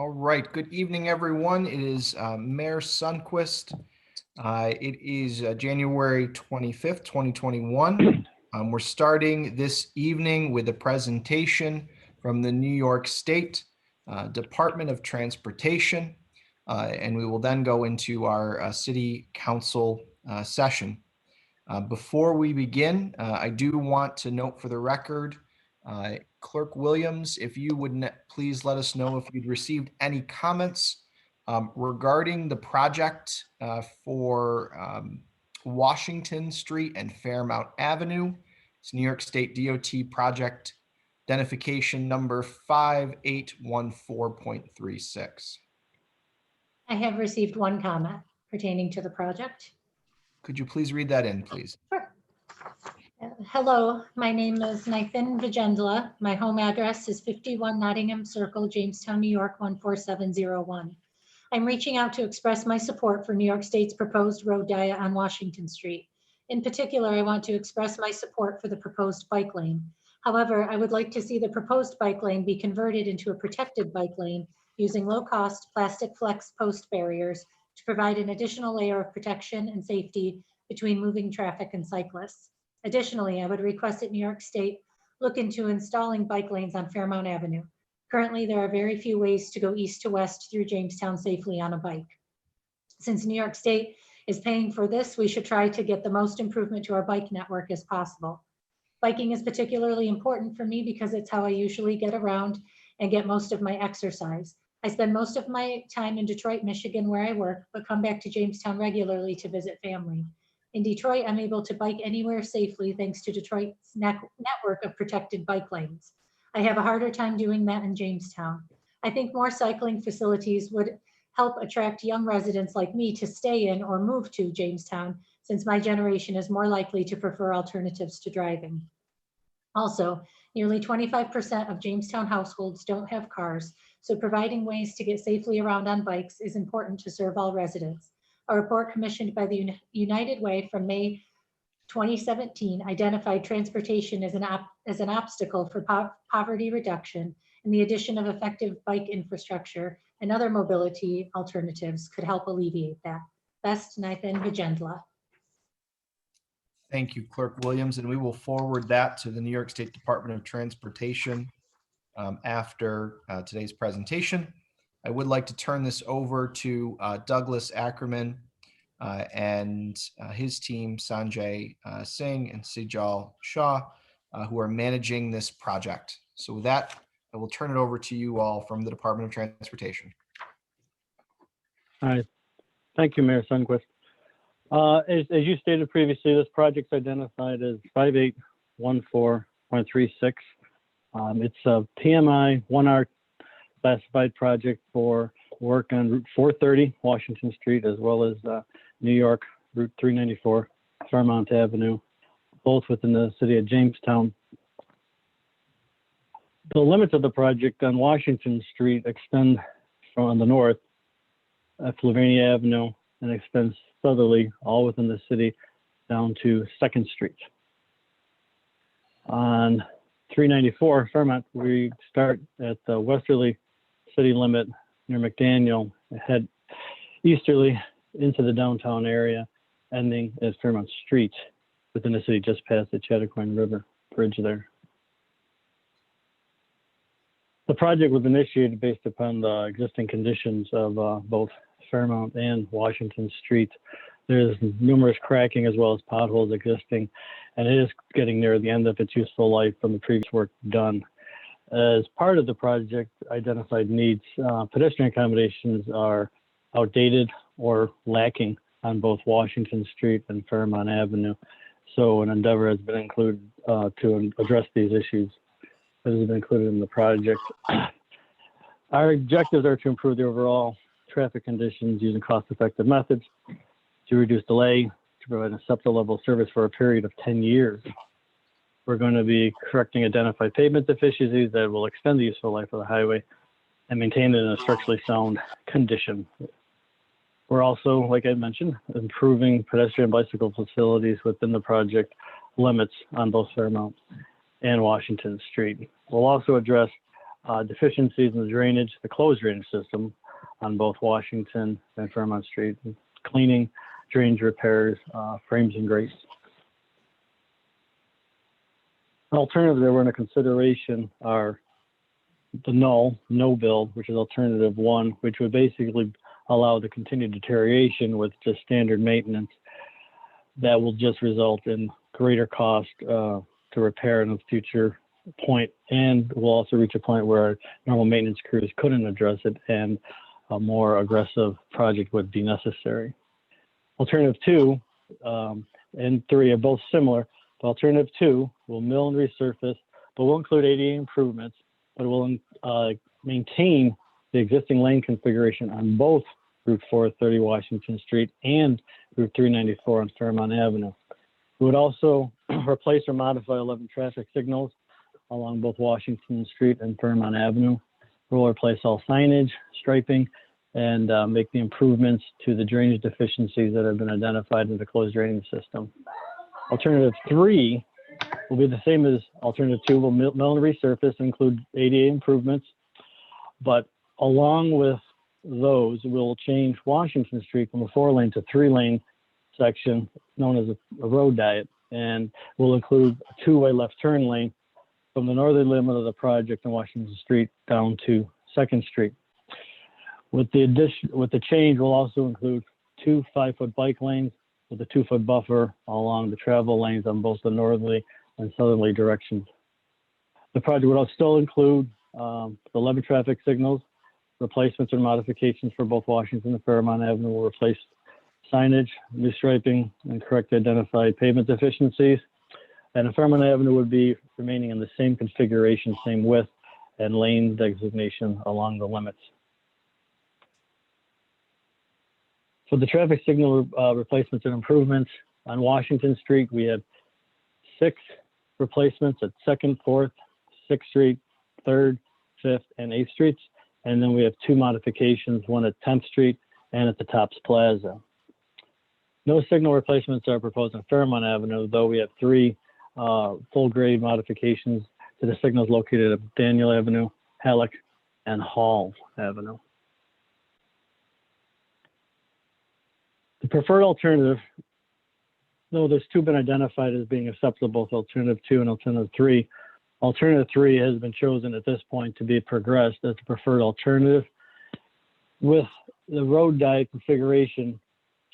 All right, good evening, everyone. It is Mayor Sundquist. It is January 25th, 2021. We're starting this evening with a presentation from the New York State Department of Transportation, and we will then go into our City Council session. Before we begin, I do want to note for the record, Clerk Williams, if you would please let us know if you'd received any comments regarding the project for Washington Street and Fairmount Avenue. It's New York State DOT project identification number 5814.36. I have received one comment pertaining to the project. Could you please read that in, please? Sure. Hello, my name is Nathan Vijendla. My home address is 51 Nottingham Circle, Jamestown, New York, 14701. I'm reaching out to express my support for New York State's proposed road diet on Washington Street. In particular, I want to express my support for the proposed bike lane. However, I would like to see the proposed bike lane be converted into a protected bike lane using low-cost plastic flex post barriers to provide an additional layer of protection and safety between moving traffic and cyclists. Additionally, I would request that New York State look into installing bike lanes on Fairmount Avenue. Currently, there are very few ways to go east to west through Jamestown safely on a bike. Since New York State is paying for this, we should try to get the most improvement to our bike network as possible. Biking is particularly important for me because it's how I usually get around and get most of my exercise. I spend most of my time in Detroit, Michigan, where I work, but come back to Jamestown regularly to visit family. In Detroit, I'm able to bike anywhere safely thanks to Detroit's network of protected bike lanes. I have a harder time doing that in Jamestown. I think more cycling facilities would help attract young residents like me to stay in or move to Jamestown, since my generation is more likely to prefer alternatives to driving. Also, nearly 25% of Jamestown households don't have cars, so providing ways to get safely around on bikes is important to serve all residents. A report commissioned by the United Way from May 2017 identified transportation as an obstacle for poverty reduction, and the addition of effective bike infrastructure and other mobility alternatives could help alleviate that. Best, Nathan Vijendla. Thank you, Clerk Williams, and we will forward that to the New York State Department of Transportation after today's presentation. I would like to turn this over to Douglas Ackerman and his team, Sanjay Singh and Sejal Shah, who are managing this project. So with that, I will turn it over to you all from the Department of Transportation. All right. Thank you, Mayor Sundquist. As you stated previously, this project's identified as 5814.36. It's a PMI 1R classified project for work on Route 430, Washington Street, as well as New York, Route 394, Fairmount Avenue, both within the city of Jamestown. The limits of the project on Washington Street extend from the north at Flavinia Avenue and extends southerly, all within the city, down to 2nd Street. On 394 Fairmount, we start at the westerly city limit near McDaniel, head easterly into the downtown area, ending at Fairmount Street within the city just past the Chattacoin River Bridge there. The project was initiated based upon the existing conditions of both Fairmount and Washington Street. There's numerous cracking as well as potholes existing, and it is getting near the end of its useful life from the previous work done. As part of the project identified needs, pedestrian accommodations are outdated or lacking on both Washington Street and Fairmount Avenue. So an endeavor has been included to address these issues that has been included in the project. Our objectives are to improve the overall traffic conditions using cost-effective methods, to reduce delay, to provide an acceptable level of service for a period of 10 years. We're going to be correcting identified pavement deficiencies that will extend the useful life of the highway and maintain it in a structurally sound condition. We're also, like I mentioned, improving pedestrian bicycle facilities within the project limits on both Fairmount and Washington Street. We'll also address deficiencies in the drainage, the closed drainage system on both Washington and Fairmont Street, cleaning, drainage repairs, frames and grates. Alternatives that were under consideration are the no build, which is alternative 1, which would basically allow the continued deterioration with just standard maintenance that will just result in greater cost to repair in a future point, and will also reach a point where normal maintenance crews couldn't address it and a more aggressive project would be necessary. Alternative 2 and 3 are both similar. The alternative 2 will mill and resurface, but will include ADA improvements, but will maintain the existing lane configuration on both Route 430 Washington Street and Route 394 on Fairmont Avenue. We would also replace or modify 11 traffic signals along both Washington Street and Fairmont Avenue. We'll replace all signage, striping, and make the improvements to the drainage deficiencies that have been identified in the closed drainage system. Alternative 3 will be the same as alternative 2. We'll mill and resurface and include ADA improvements, but along with those, we'll change Washington Street from a 4-lane to 3-lane section known as a road diet, and we'll include a 2-way left turn lane from the northern limit of the project in Washington Street down to 2nd Street. With the change, we'll also include 2 5-foot bike lanes with a 2-foot buffer along the travel lanes on both the northerly and southerly directions. The project would also still include 11 traffic signals, replacements and modifications for both Washington and Fairmont Avenue. Will replace signage, new striping, and correct identified pavement deficiencies. And Fairmont Avenue would be remaining in the same configuration, same width, and lane designation along the limits. For the traffic signal replacements and improvements on Washington Street, we have 6 replacements at 2nd, 4th, 6th Street, 3rd, 5th, and 8th Streets. And then we have 2 modifications, one at 10th Street and at the Tops Plaza. No signal replacements are proposed on Fairmont Avenue, though we have 3 full-grade modifications to the signals located at Daniel Avenue, Halleck, and Hall Avenue. The preferred alternative, though there's 2 been identified as being acceptable, both alternative 2 and alternative 3. Alternative 3 has been chosen at this point to be progressed as the preferred alternative, with the road diet configuration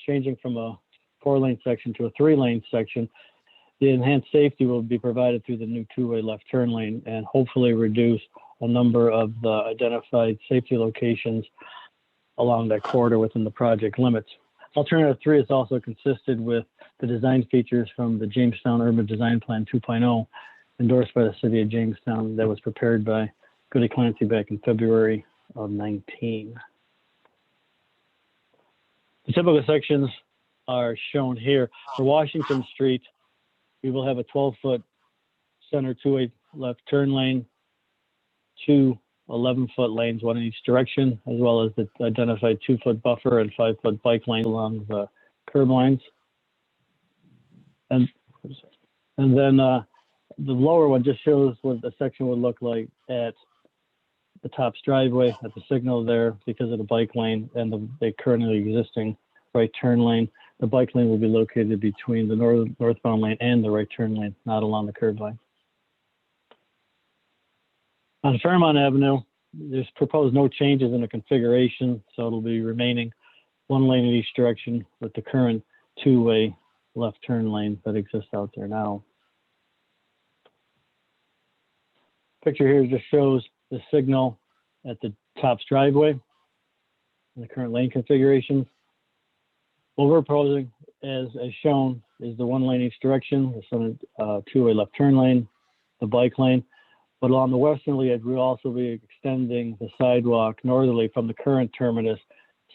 changing from a 4-lane section to a 3-lane section. The enhanced safety will be provided through the new 2-way left turn lane and hopefully reduce a number of the identified safety locations along that corridor within the project limits. Alternative 3 is also consisted with the design features from the Jamestown Urban Design Plan 2.0, endorsed by the City of Jamestown, that was prepared by Goody Clancy back in February of 19. The typical sections are shown here. For Washington Street, we will have a 12-foot center 2-way left turn lane, 2 11-foot lanes, 1 in each direction, as well as the identified 2-foot buffer and 5-foot bike lane along the curb lines. And then the lower one just shows what the section would look like at the Tops driveway, at the signal there because of the bike lane and the currently existing right turn lane. The bike lane will be located between the northbound lane and the right turn lane, not along the curb line. On Fairmont Avenue, there's proposed no changes in the configuration, so it'll be remaining 1 lane in each direction with the current 2-way left turn lane that exists out there now. Picture here just shows the signal at the Tops driveway and the current lane configuration. What we're proposing, as shown, is the 1 lane each direction, the 2-way left turn lane, the bike lane. But along the westerly edge, we'll also be extending the sidewalk northerly from the current terminus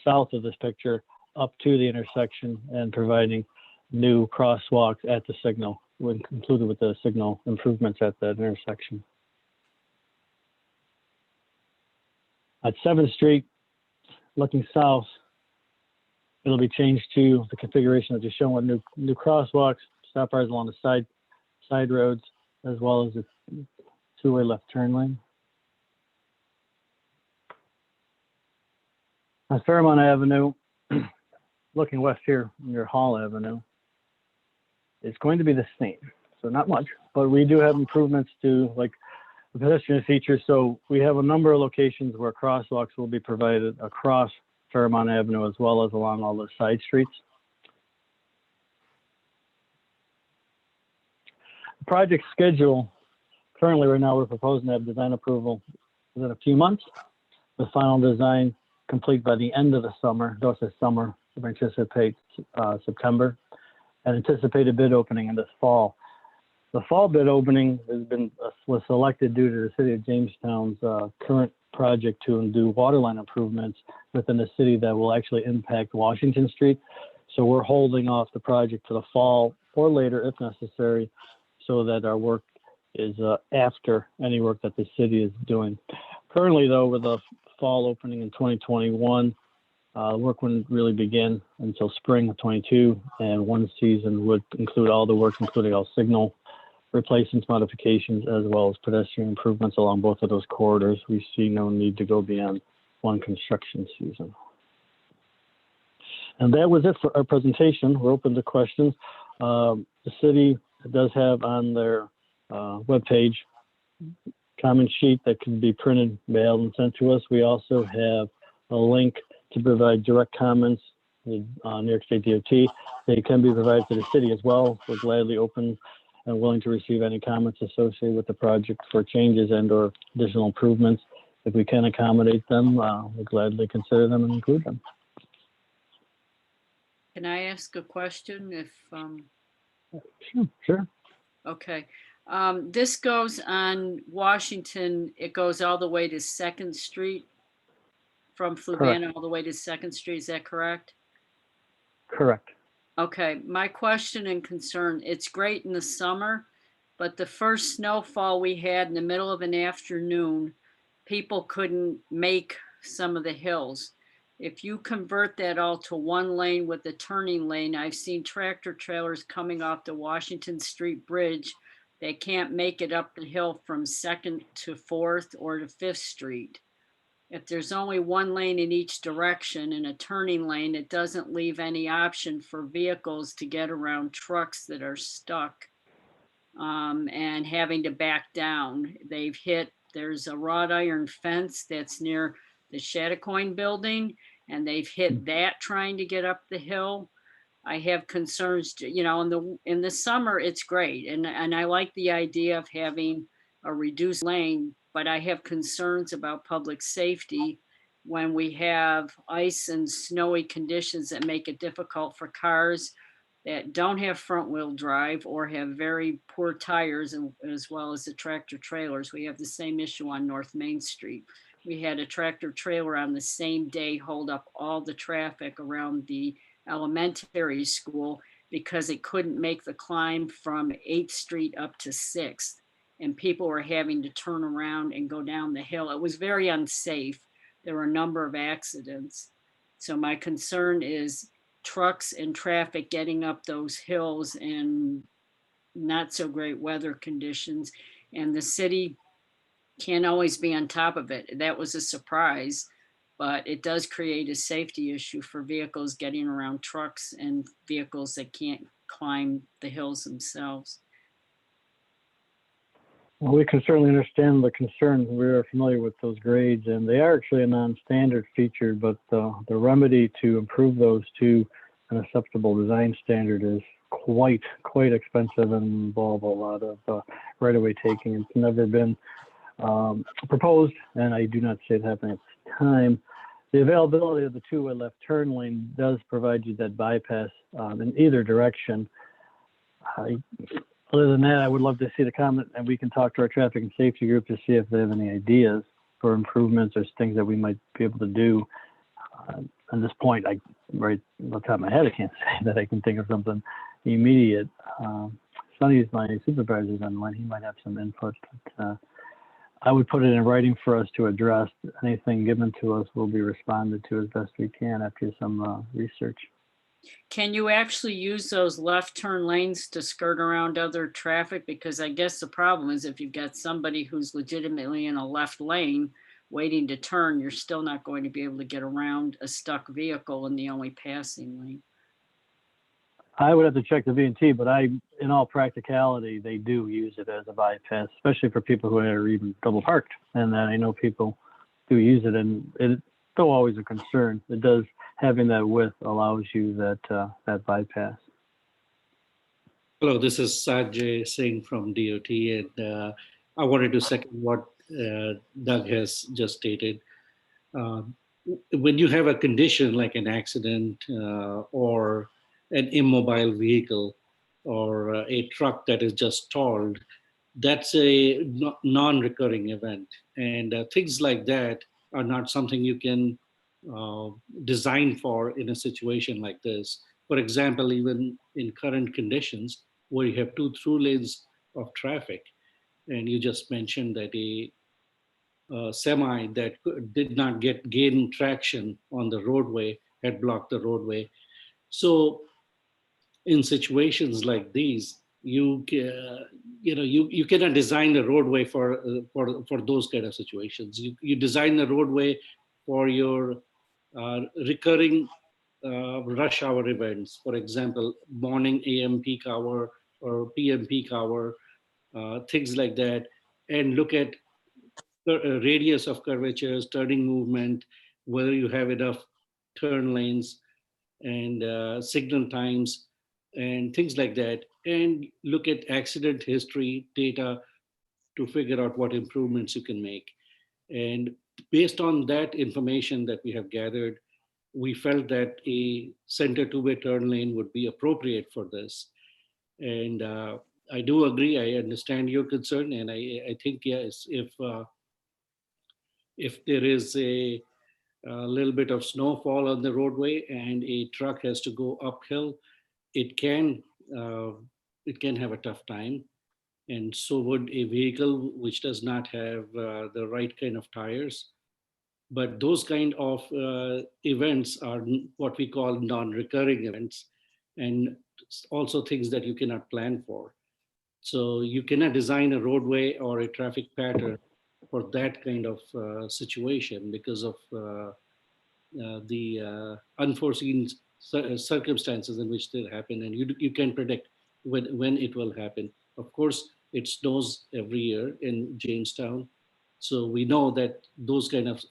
south of this picture up to the intersection and providing new crosswalks at the signal, when included with the signal improvements at that intersection. At 7th Street, looking south, it'll be changed to the configuration that is shown with new crosswalks, stop bars along the side roads, as well as the 2-way left turn lane. On Fairmont Avenue, looking west here near Hall Avenue, it's going to be the same. So not much, but we do have improvements to like the pedestrian features. So we have a number of locations where crosswalks will be provided across Fairmont Avenue as well as along all the side streets. The project schedule, currently right now we're proposing to have design approval within a few months. The final design complete by the end of the summer. Those are summer, we anticipate September, and anticipated bid opening in this fall. The fall bid opening was selected due to the city of Jamestown's current project to do waterline improvements within the city that will actually impact Washington Street. So we're holding off the project to the fall or later if necessary, so that our work is after any work that the city is doing. Currently though, with the fall opening in 2021, work wouldn't really begin until spring of 22, and one season would include all the work, including all signal replacements, modifications, as well as pedestrian improvements along both of those corridors. We see no need to go beyond one construction season. And that was it for our presentation. We're open to questions. The city does have on their webpage comment sheet that can be printed, mailed, and sent to us. We also have a link to provide direct comments with New York State DOT. They can be provided to the city as well. We're gladly open and willing to receive any comments associated with the project for changes and or additional improvements. If we can accommodate them, we'll gladly consider them and include them. Can I ask a question if, Sure. okay. This goes on Washington, it goes all the way to 2nd Street from Fluvanna all the way to 2nd Street, is that correct? Correct. Okay, my question and concern, it's great in the summer, but the first snowfall we had in the middle of an afternoon, people couldn't make some of the hills. If you convert that all to one lane with a turning lane, I've seen tractor trailers coming off the Washington Street Bridge. They can't make it up the hill from 2nd to 4th or to 5th Street. If there's only one lane in each direction and a turning lane, it doesn't leave any option for vehicles to get around trucks that are stuck and having to back down. There's a wrought iron fence that's near the Chattacoin building, and they've hit that trying to get up the hill. I have concerns, in the summer, it's great. And I like the idea of having a reduced lane, but I have concerns about public safety when we have ice and snowy conditions that make it difficult for cars that don't have front wheel drive or have very poor tires, as well as the tractor trailers. We have the same issue on North Main Street. We had a tractor trailer on the same day hold up all the traffic around the elementary school because it couldn't make the climb from 8th Street up to 6th. And people were having to turn around and go down the hill. It was very unsafe. There were a number of accidents. So my concern is trucks and traffic getting up those hills in not so great weather conditions. And the city can't always be on top of it. That was a surprise, but it does create a safety issue for vehicles getting around trucks and vehicles that can't climb the hills themselves. Well, we can certainly understand the concern. We are familiar with those grades, and they are actually a non-standard feature, but the remedy to improve those to an acceptable design standard is quite expensive and involve a lot of right-of-way taking. It's never been proposed, and I do not see it happening at this time. The availability of the two-way left turn lane does provide you that bypass in either direction. Other than that, I would love to see the comment, and we can talk to our traffic and safety group to see if they have any ideas for improvements or things that we might be able to do. At this point, right on the top of my head, I can't say that I can think of something immediate. Sonny is my supervisor on one. He might have some input, but I would put it in writing for us to address. Anything given to us will be responded to as best we can after some research. Can you actually use those left turn lanes to skirt around other traffic? Because I guess the problem is if you've got somebody who's legitimately in a left lane, waiting to turn, you're still not going to be able to get around a stuck vehicle in the only passing lane. I would have to check the V&T, but in all practicality, they do use it as a bypass, especially for people who are even double parked. And then I know people do use it, and it's still always a concern. It does, having that width allows you that bypass. Hello, this is Sajay Singh from DOT, and I wanted to second what Doug has just stated. When you have a condition like an accident or an immobile vehicle or a truck that is just stalled, that's a non-recurring event. And things like that are not something you can design for in a situation like this. For example, even in current conditions where you have 2 through lanes of traffic, and you just mentioned that a semi that did not gain traction on the roadway had blocked the roadway. So in situations like these, you cannot design the roadway for those kind of situations. You design the roadway for your recurring rush hour events. For example, morning AM peak hour or PM peak hour, things like that, and look at the radius of curvatures, turning movement, whether you have enough turn lanes and signal times and things like that, and look at accident history data to figure out what improvements you can make. And based on that information that we have gathered, we felt that a center two-way turn lane would be appropriate for this. And I do agree, I understand your concern, and I think, yes, if there is a little bit of snowfall on the roadway and a truck has to go uphill, it can have a tough time, and so would a vehicle which does not have the right kind of tires. But those kind of events are what we call non-recurring events, and also things that you cannot plan for. So you cannot design a roadway or a traffic pattern for that kind of situation because of the unforeseen circumstances in which they happen, and you can predict when it will happen. Of course, it snows every year in Jamestown, so we know that those kind of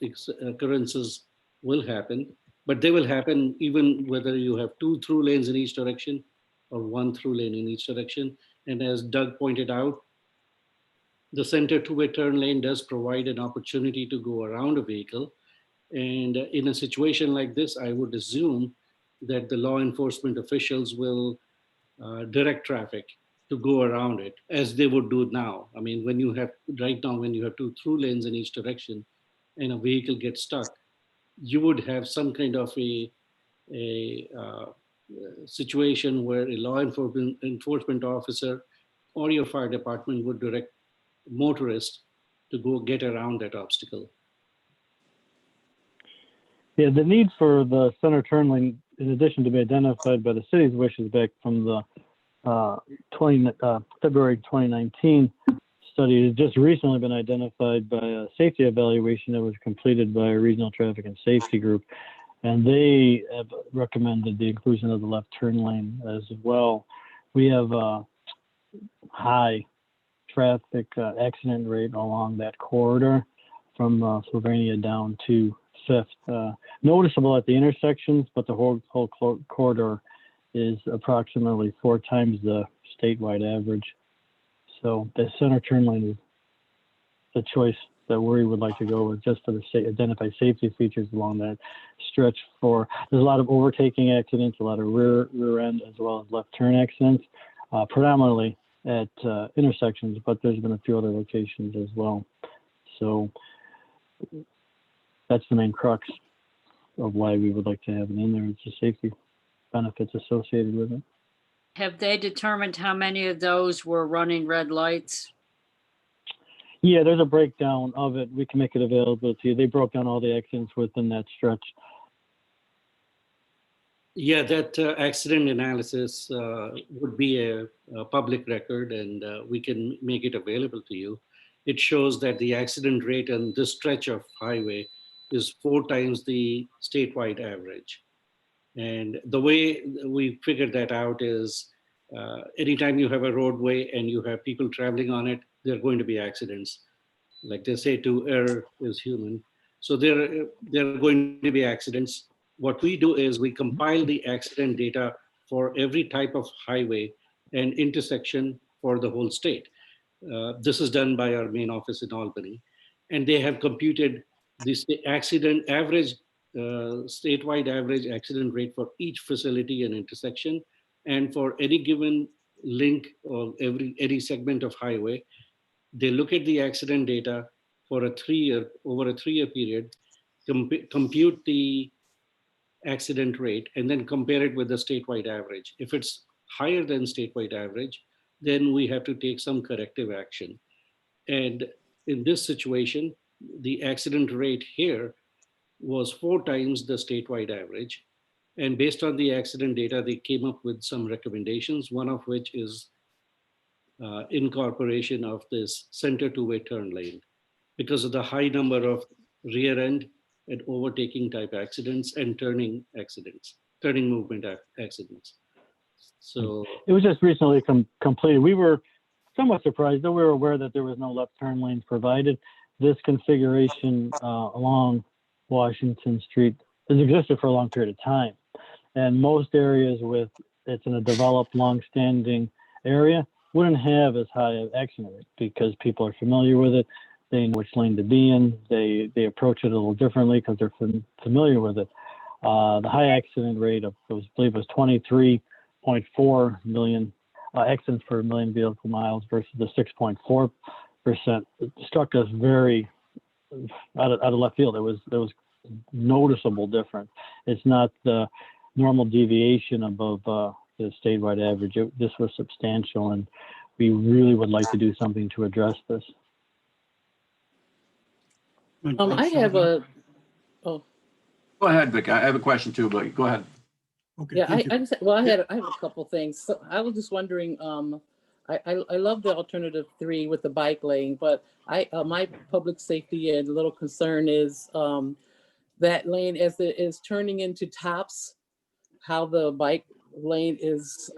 occurrences will happen, but they will happen even whether you have 2 through lanes in each direction or 1 through lane in each direction. And as Doug pointed out, the center two-way turn lane does provide an opportunity to go around a vehicle. And in a situation like this, I would assume that the law enforcement officials will direct traffic to go around it as they would do now. I mean, when you have 2 through lanes in each direction and a vehicle gets stuck, you would have some kind of a situation where a law enforcement officer or your fire department would direct motorists to go get around that obstacle. Yeah, the need for the center turn lane, in addition to be identified by the city's wishes back from the February 2019 study, has just recently been identified by a safety evaluation that was completed by a regional traffic and safety group. And they have recommended the inclusion of the left turn lane as well. We have a high traffic accident rate along that corridor from Sylvania down to 5th. Noticeable at the intersections, but the whole corridor is approximately 4 times the statewide average. So the center turn lane is the choice that we would like to go with, just for the identify safety features along that stretch. There's a lot of overtaking accidents, a lot of rear end as well as left turn accidents, predominantly at intersections, but there's been a few other locations as well. So that's the main crux of why we would like to have it in there. It's the safety benefits associated with it. Have they determined how many of those were running red lights? Yeah, there's a breakdown of it. We can make it available to you. They broke down all the accidents within that stretch. Yeah, that accident analysis would be a public record, and we can make it available to you. it shows that the accident rate on this stretch of highway is 4 times the statewide average. And the way we figured that out is anytime you have a roadway and you have people traveling on it, there are going to be accidents. Like they say, to err is human. So there are going to be accidents. What we do is we compile the accident data for every type of highway and intersection for the whole state. This is done by our main office in Albany. And they have computed this accident average, statewide average accident rate for each facility and intersection. And for any given link or any segment of highway, they look at the accident data for over a 3-year period, compute the accident rate, and then compare it with the statewide average. If it's higher than statewide average, then we have to take some corrective action. And in this situation, the accident rate here was 4 times the statewide average. And based on the accident data, they came up with some recommendations, one of which is incorporation of this center two-way turn lane because of the high number of rear end and overtaking type accidents and turning movement accidents. So It was just recently completed. We were somewhat surprised, though we were aware that there was no left turn lanes provided. This configuration along Washington Street has existed for a long period of time. And most areas it's in a developed, long-standing area, wouldn't have as high of accident rate because people are familiar with it. They know which lane to be in. They approach it a little differently because they're familiar with it. The high accident rate of, I believe, was 23.4 million accidents per million vehicle miles versus the 6.4%. It struck us very out of left field. There was noticeable difference. It's not the normal deviation above the statewide average. This was substantial, and we really would like to do something to address this. I have a, oh, Go ahead, Vic. I have a question too, but go ahead. Okay, yeah, I have a couple things. So I was just wondering, I love the alternative 3 with the bike lane, but my public safety and little concern is that lane as it is turning into Tops, how the bike lane is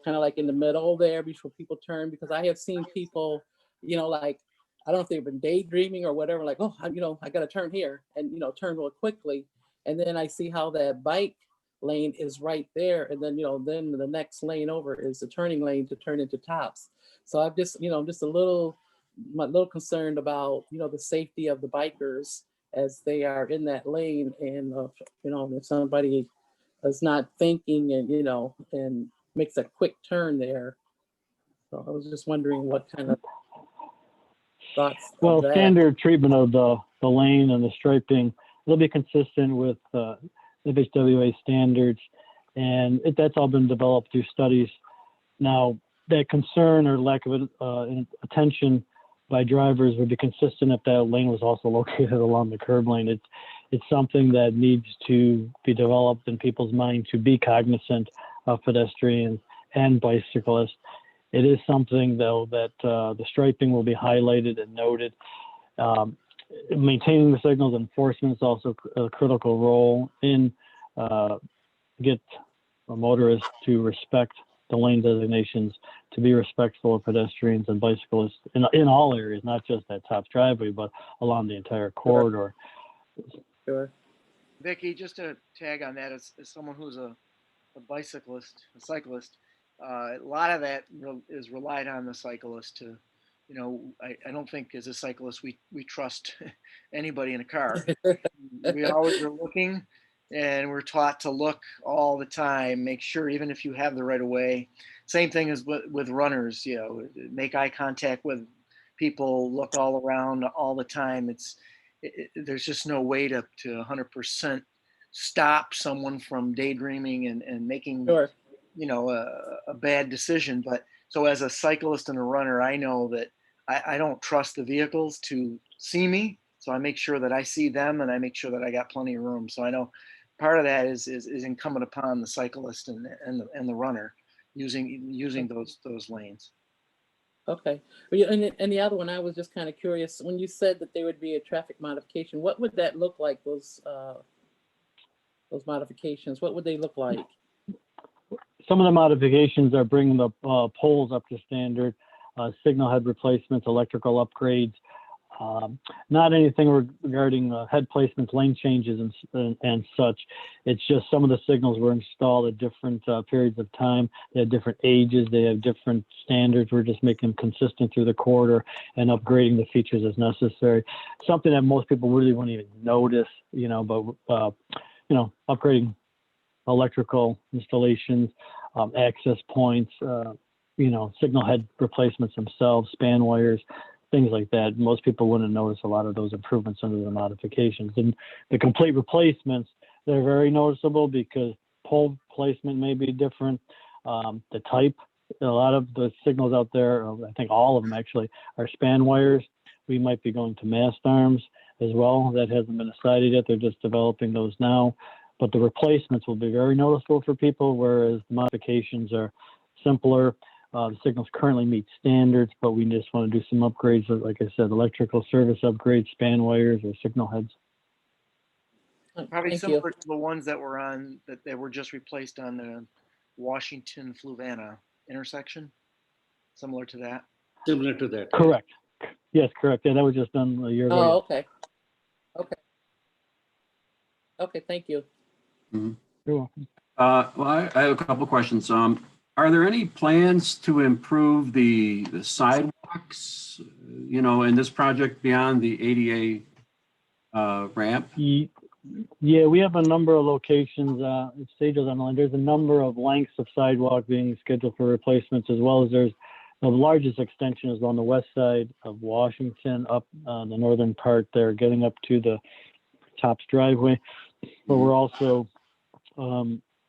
kind of like in the middle there before people turn, because I have seen people, like, I don't know if they've been daydreaming or whatever, like, oh, I got to turn here and, turn real quickly. And then I see how that bike lane is right there. And then, then the next lane over is the turning lane to turn into Tops. So I'm just, I'm just a little concerned about, the safety of the bikers as they are in that lane. And, if somebody is not thinking and, and makes a quick turn there. So I was just wondering what kind of thoughts. Well, standard treatment of the lane and the striping will be consistent with FHWA standards, and that's all been developed through studies. Now, that concern or lack of attention by drivers would be consistent if that lane was also located along the curb lane. It's something that needs to be developed in people's mind to be cognizant of pedestrians and bicyclists. It is something, though, that the striping will be highlighted and noted. Maintaining the signals enforcement is also a critical role in get motorists to respect the lane designations, to be respectful of pedestrians and bicyclists in all areas, not just at Tops driveway, but along the entire corridor. Sure. Vicki, just to tag on that, as someone who's a cyclist, a lot of that is relied on the cyclist to, I don't think as a cyclist we trust anybody in a car. We always are looking, and we're taught to look all the time, make sure even if you have the right of way. Same thing as with runners, make eye contact with people, look all around all the time. There's just no way to 100% stop someone from daydreaming and making Sure. A bad decision. But so as a cyclist and a runner, I know that I don't trust the vehicles to see me. So I make sure that I see them, and I make sure that I got plenty of room. So I know part of that is incumbent upon the cyclist and the runner using those lanes. Okay. Well, yeah, and the other one, I was just kind of curious, when you said that there would be a traffic modification, what would that look like, those modifications? What would they look like? Some of the modifications are bringing the poles up to standard, signal head replacements, electrical upgrades. Not anything regarding head placements, lane changes, and such. It's just some of the signals were installed at different periods of time. They have different ages. They have different standards. We're just making them consistent through the corridor and upgrading the features as necessary. Something that most people really wouldn't even notice, but upgrading electrical installations, access points, signal head replacements themselves, span wires, things like that. Most people wouldn't notice a lot of those improvements under the modifications. And the complete replacements, they're very noticeable because pole placement may be different. The type, a lot of the signals out there, I think all of them actually, are span wires. We might be going to mast arms as well. That hasn't been decided yet. They're just developing those now. But the replacements will be very noticeable for people, whereas the modifications are simpler. The signals currently meet standards, but we just want to do some upgrades, like I said, electrical service upgrades, span wires, or signal heads. Probably Thank similar you. to the ones that were on, that they were just replaced on the Washington Fluvanna intersection, similar to that. Similar to that. Correct. Yes, correct. Yeah, that was just done a year ago. Oh, okay. Okay. Okay, thank you. You're welcome. Well, I have a couple questions. Are there any plans to improve the sidewalks, in this project beyond the ADA ramp? Yeah, we have a number of locations, stages on the line. There's a number of lengths of sidewalk being scheduled for replacements, as well as there's the largest extension is on the west side of Washington, up the northern part there, getting up to the Tops driveway. But we're also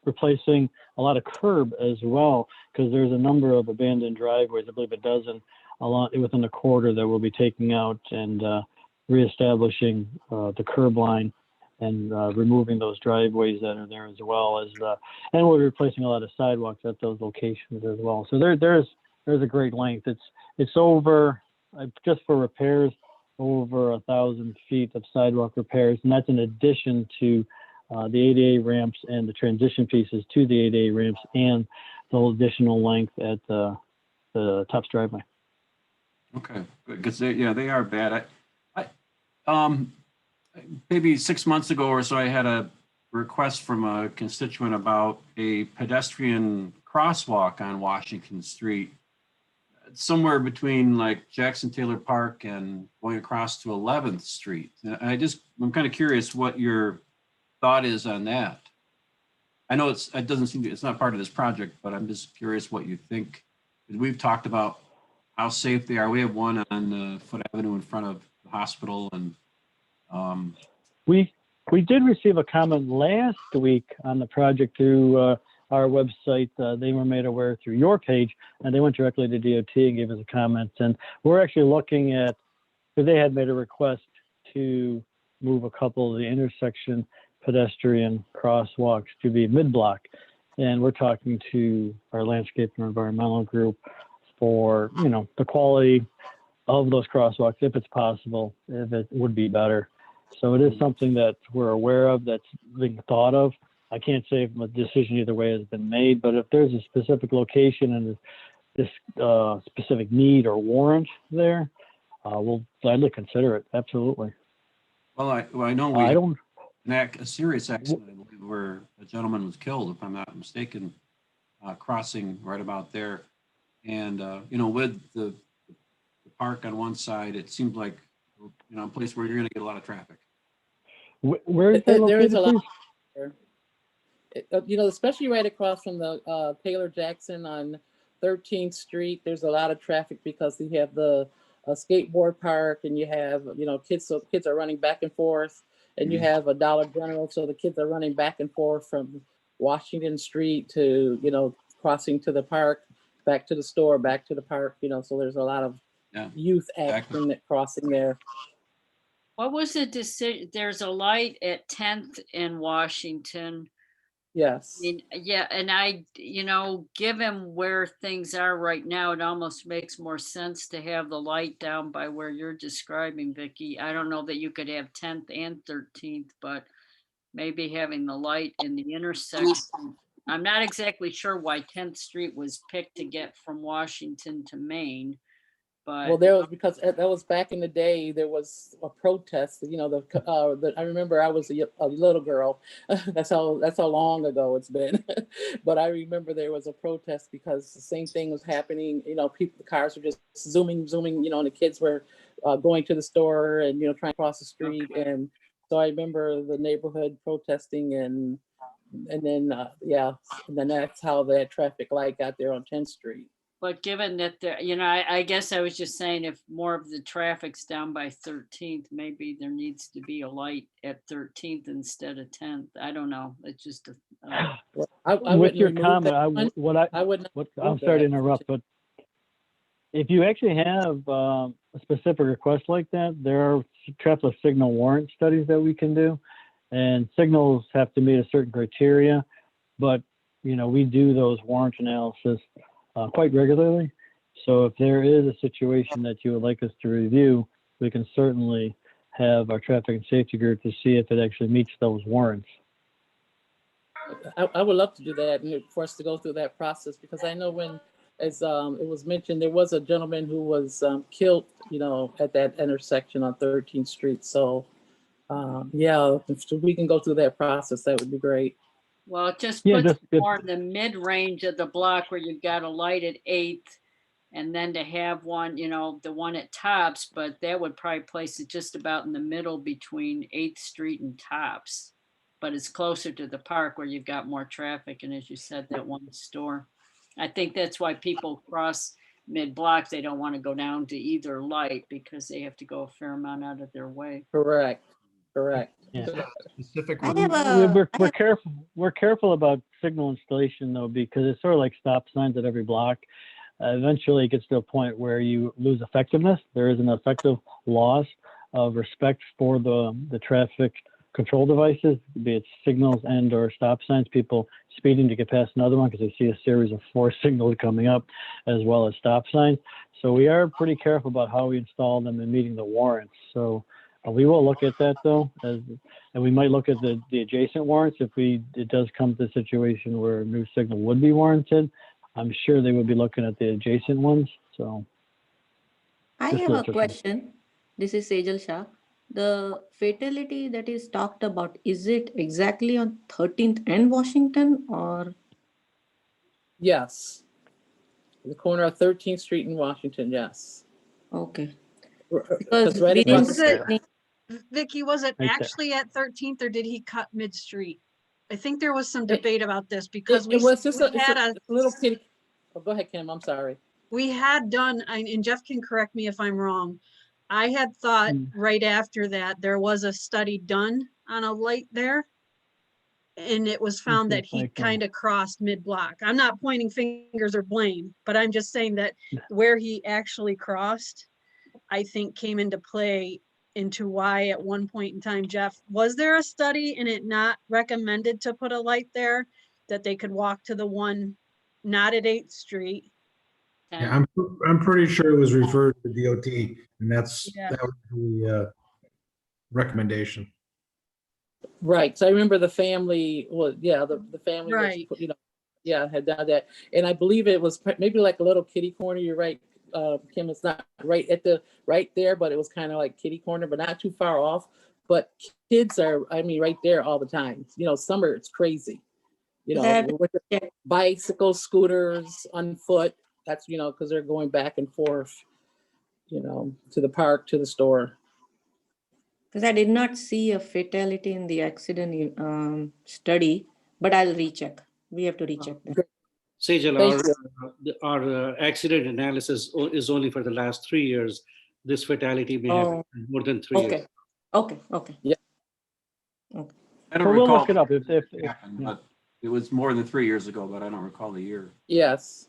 replacing a lot of curb as well, because there's a number of abandoned driveways, I believe a dozen, within the corridor that we'll be taking out and reestablishing the curb line and removing those driveways that are there, as well as, and we're replacing a lot of sidewalks at those locations as well. So there's a great length. It's over, just for repairs, over 1,000 feet of sidewalk repairs, and that's in addition to the ADA ramps and the transition pieces to the ADA ramps and the additional length at the Tops driveway. Okay, because they are bad. Maybe 6 months ago or so, I had a request from a constituent about a pedestrian crosswalk on Washington Street, somewhere between like Jackson Taylor Park and going across to 11th Street. I'm kind of curious what your thought is on that. I know it's not part of this project, but I'm just curious what you think. We've talked about how safe they are. We have one on Foot Avenue in front of the hospital, and we did receive a comment last week on the project through our website. They were made aware through your page, and they went directly to DOT and gave us a comment. And we're actually looking at, because they had made a request to move a couple of the intersection pedestrian crosswalks to be mid-block. And we're talking to our landscape and environmental group for, the quality of those crosswalks, if it's possible, if it would be better. So it is something that we're aware of, that's being thought of. I can't say if a decision either way has been made, but if there's a specific location and this specific need or warrant there, we'll gladly consider it. Absolutely. Well, I know I don't. a serious accident, I believe, where a gentleman was killed, if I'm not mistaken, crossing right about there. And, with the park on one side, it seemed like, a place where you're going to get a lot of traffic. Where is that There located, is a lot please? there. Especially right across from the Taylor Jackson on 13th Street. There's a lot of traffic because you have the skateboard park, and you have, kids. So kids are running back and forth, and you have a Dollar General. So the kids are running back and forth from Washington Street to, crossing to the park, back to the store, back to the park. So there's a lot of youth action at crossing there. What was the decision? There's a light at 10th and Washington Yes. Yeah, and given where things are right now, it almost makes more sense to have the light down by where you're describing, Vicky. I don't know that you could have 10th and 13th, but maybe having the light in the intersection. I'm not exactly sure why 10th Street was picked to get from Washington to Maine, Well, but there was, because that was back in the day, there was a protest, I remember I was a little girl. That's how long ago it's been. But I remember there was a protest because the same thing was happening, the cars were just zooming, and the kids were going to the store and, trying to cross the street. Okay. And so I remember the neighborhood protesting and then, and then that's how that traffic light got there on 10th Street. But given that I guess I was just saying if more of the traffic's down by 13th, maybe there needs to be a light at 13th instead of 10th. I don't know. It's just Well, I With wouldn't your remove comment, that one. I would not I'm remove sorry to that. interrupt, but if you actually have a specific request like that, there are traffic signal warrant studies that we can do, and signals have to meet a certain criteria. But we do those warrant analysis quite regularly. So if there is a situation that you would like us to review, we can certainly have our traffic and safety group to see if it actually meets those warrants. I would love to do that and for us to go through that process, because I know when, as it was mentioned, there was a gentleman who was killed, at that intersection on 13th Street. So if we can go through that process, that would be great. well, it just Yeah, puts just it more in the mid-range of the block where you've got a light at 8th, and then to have one, the one at Tops, but that would probably place it just about in the middle between 8th Street and Tops. But it's closer to the park where you've got more traffic, and as you said, that one store. I think that's why people cross mid-block. They don't want to go down to either light because they have to go a fair amount out of their way. Correct. Yeah. Specific. I have a, We're careful about signal installation though, because it's sort of like stop signs at every block. Eventually it gets to a point where you lose effectiveness. There is an effective loss of respect for the traffic control devices, be it signals and or stop signs, people speeding to get past another one because they see a series of 4 signals coming up, as well as stop signs. So we are pretty careful about how we install them and meeting the warrants. So we will look at that though, and we might look at the adjacent warrants if it does come to a situation where a new signal would be warranted. I'm sure they would be looking at the adjacent ones. So I just have to a let you know. question. This is Sejal Shah. The fatality that is talked about, is it exactly on 13th and Washington, or? Yes. The corner of 13th Street in Washington, yes. Okay. Because right we across didn't- the Vicky, was it Right there. actually at 13th or did he cut mid-street? I think there was some It- debate about this because It was just we it's had a little kitty. Oh, go ahead, Kim. I'm sorry. we had done, and Jeff can correct me if I'm wrong. I had thought right after that, there was a study done on a light there. And it was found that he kind of crossed mid-block. I'm not pointing fingers or blame, but I'm just saying that where he actually crossed, I think came into play into why at one point in time, Jeff, was there a study and it not recommended to put a light there that they could walk to the one not at 8th Street? Yeah, I'm pretty sure it was referred to DOT, and that was the recommendation. Right. So I remember the family, the family Right. was, had done that. And I believe it was maybe like a little kitty corner. You're right, Kim, it's not right there, but it was kind of like kitty corner, but not too far off. But kids are, right there all the time. Summer, it's crazy. With the bicycles, scooters, on foot. That's, because they're going back and forth, to the park, to the store. Because I did not see a fatality in the accident study, but I'll recheck. We have to recheck that. Sejal, our accident analysis is only for the last 3 years. This fatality may have been more than 3 years. Okay. Yeah. Okay. I don't Well, we'll recall look it up if it happened, but it was more than 3 years ago, but I don't recall the year. Yes.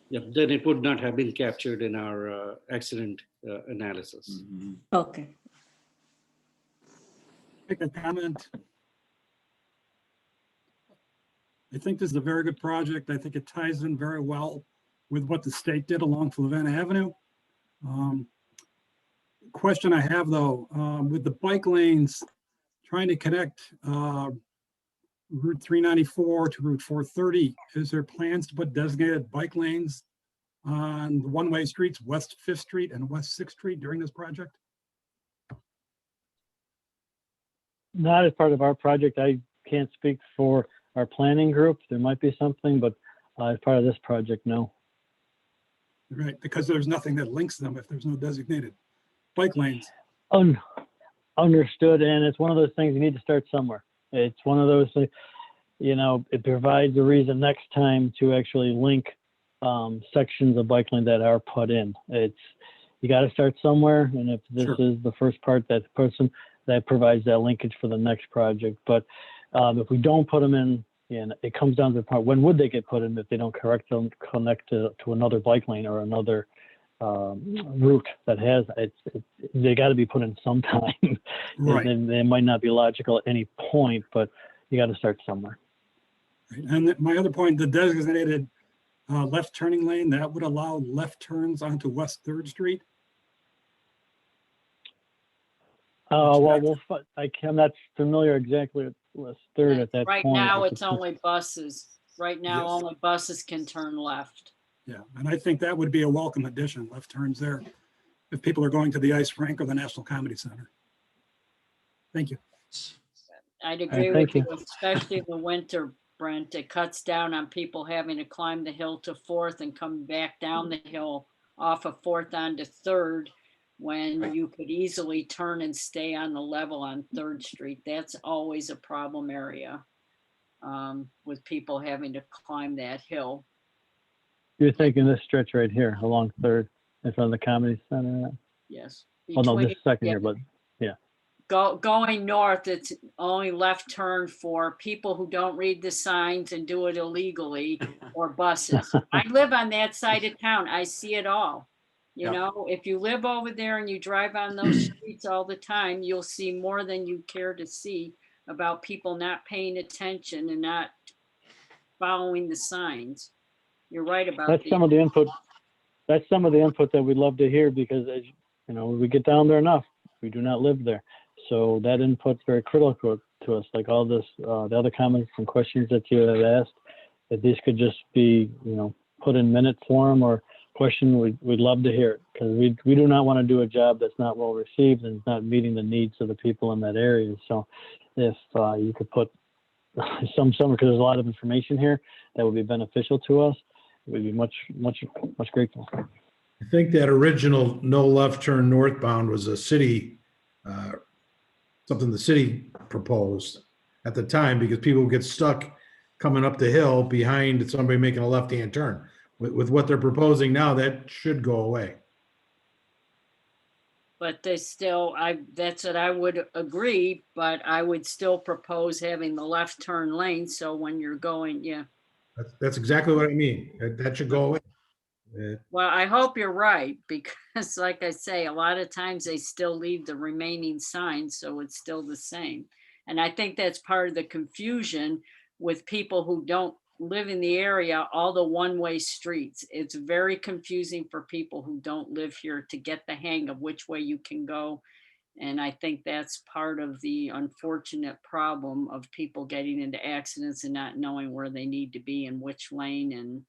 Yeah, then it would not have been captured in our accident analysis. Okay. Make a comment. I think this is a very good project. I think it ties in very well with what the state did along Flavanna Avenue. Question I have though, with the bike lanes, trying to connect Route 394 to Route 430, is there plans to put designated bike lanes on the one-way streets, West 5th Street and West 6th Street during this project? Not as part of our project. I can't speak for our planning group. There might be something, but as part of this project, no. Right, because there's nothing that links them if there's no designated bike lanes. Understood. And it's one of those things you need to start somewhere. It's one of those, you know, it provides a reason next time to actually link sections of bike lane that are put in. You got to start somewhere. And if this is the first part, that provides that linkage for the next project. But if we don't put them in, and it comes down to the part, when would they get put in if they don't connect to another bike lane or another route that has they got to be put in sometime. Right. And they might not be logical at any point, but you got to start somewhere. Right. And my other point, the designated left turning lane, that would allow left turns onto West 3rd Street. Well, I'm not familiar exactly with West 3rd at that Right point. now, it's only buses. Right now, Yes. only buses can turn left. Yeah, and I think that would be a welcome addition, left turns there, if people are going to the ice rink or the National Comedy Center. Thank you. I'd agree with thank you, you. especially in the winter, Brent. It cuts down on people having to climb the hill to 4th and come back down the hill off of 4th onto 3rd, when you could easily turn and stay on the level on 3rd Street. That's always a problem area with people having to climb that hill. You're thinking this stretch right here along 3rd in front of the Comedy Center? Yes. Oh, no, this Between- second yeah. here, but yeah. Going north, it's only left turn for people who don't read the signs and do it illegally, or buses. I live on that side of town. I see it all. You Yep. know, if you live over there and you drive on those streets all the time, you'll see more than you care to see about people not paying attention and not following the signs. You're right about That's some of the input. That's some of the input that we'd love to hear, because as you know, we get down there enough. We do not live there, so that input's very critical to us. Like all this, the other comments and questions that you have asked, that these could just be, you know, put in minute form or question. We'd love to hear it, because we do not want to do a job that's not well received and is not meeting the needs of the people in that area. So if you could put some, because there's a lot of information here that would be beneficial to us, we'd be much grateful. I think that original no left turn northbound was a city, something the city proposed at the time, because people would get stuck coming up the hill behind somebody making a left-hand turn. With what they're proposing now, that should go away. But they still, that's what I would agree, but I would still propose having the left turn lane. So when you're going, yeah. That's exactly what I mean. That should go away. Well, I hope you're right, because like I say, a lot of times they still leave the remaining signs, so it's still the same. And I think that's part of the confusion with people who don't live in the area, all the one-way streets. It's very confusing for people who don't live here to get the hang of which way you can go. And I think that's part of the unfortunate problem of people getting into accidents and not knowing where they need to be in which lane. And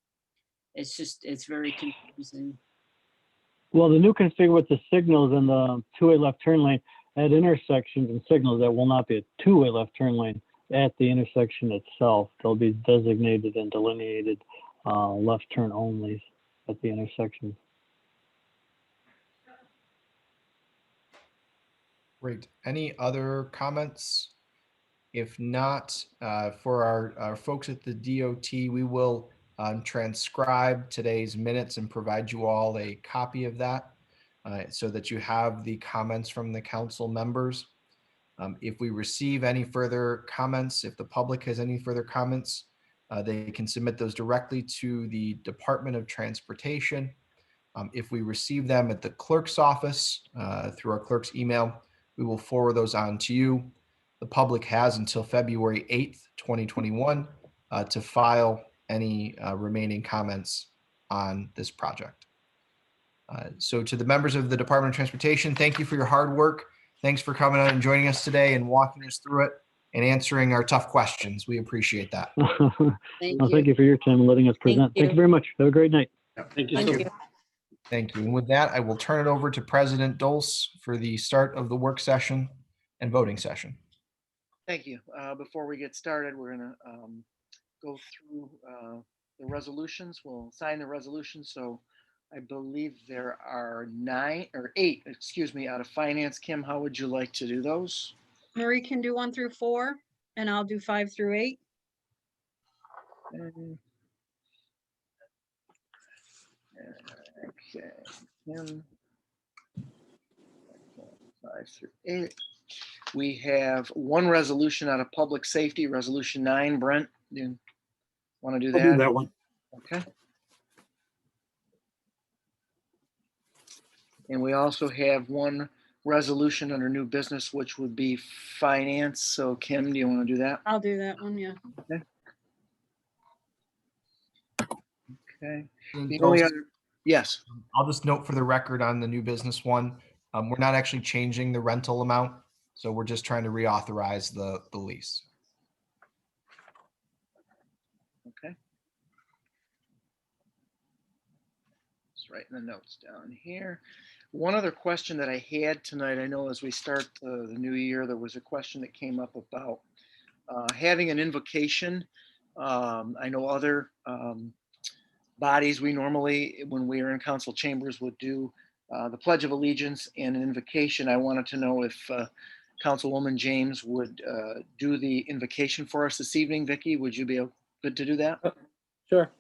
it's very confusing. Well, the new config with the signals and the two-way left turn lane at intersections and signals, that will not be a two-way left turn lane at the intersection itself. They'll be designated and delineated left turn only at the intersection. Great. Any other comments? If not, for our folks at the DOT, we will transcribe today's minutes and provide you all a copy of that so that you have the comments from the council members. If we receive any further comments, if the public has any further comments, they can submit those directly to the Department of Transportation. If we receive them at the clerk's office through our clerk's email, we will forward those on to you. The public has until February 8th, 2021 to file any remaining comments on this project. So to the members of the Department of Transportation, thank you for your hard work. Thanks for coming out and joining us today and walking us through it and answering our tough questions. We appreciate that. Thank Well, you. thank you for your time and letting us present. Thank you very much. Have a great night. Thank you. Thank so you. much. Thank you. And with that, I will turn it over to President Dulce for the start of the work session and voting session. Thank you. Before we get started, we're gonna go through the resolutions. We'll sign the resolutions. So I believe there are 8, excuse me, out of finance. Kim, how would you like to do those? Marie can do 1 through 4, and I'll do 5 through 8. Okay, Kim. 5 through 8. We have one resolution out of public safety, resolution 9. Brent, you want to do I'll do that? that one. Okay. And we also have one resolution under new business, which would be finance. So Kim, do you want to do that? I'll do that one, yeah. Okay. The only other, yes. I'll just note for the record on the new business one, we're not actually changing the rental amount. So we're just trying to reauthorize the lease. Okay. Just writing the notes down here. One other question that I had tonight, I know as we start the new year, there was a question that came up about having an invocation. I know other bodies, we normally, when we are in council chambers, would do the Pledge of Allegiance and an invocation. I wanted to know if Councilwoman James would do the invocation for us this evening. Vicky, would you be good to do that? Sure.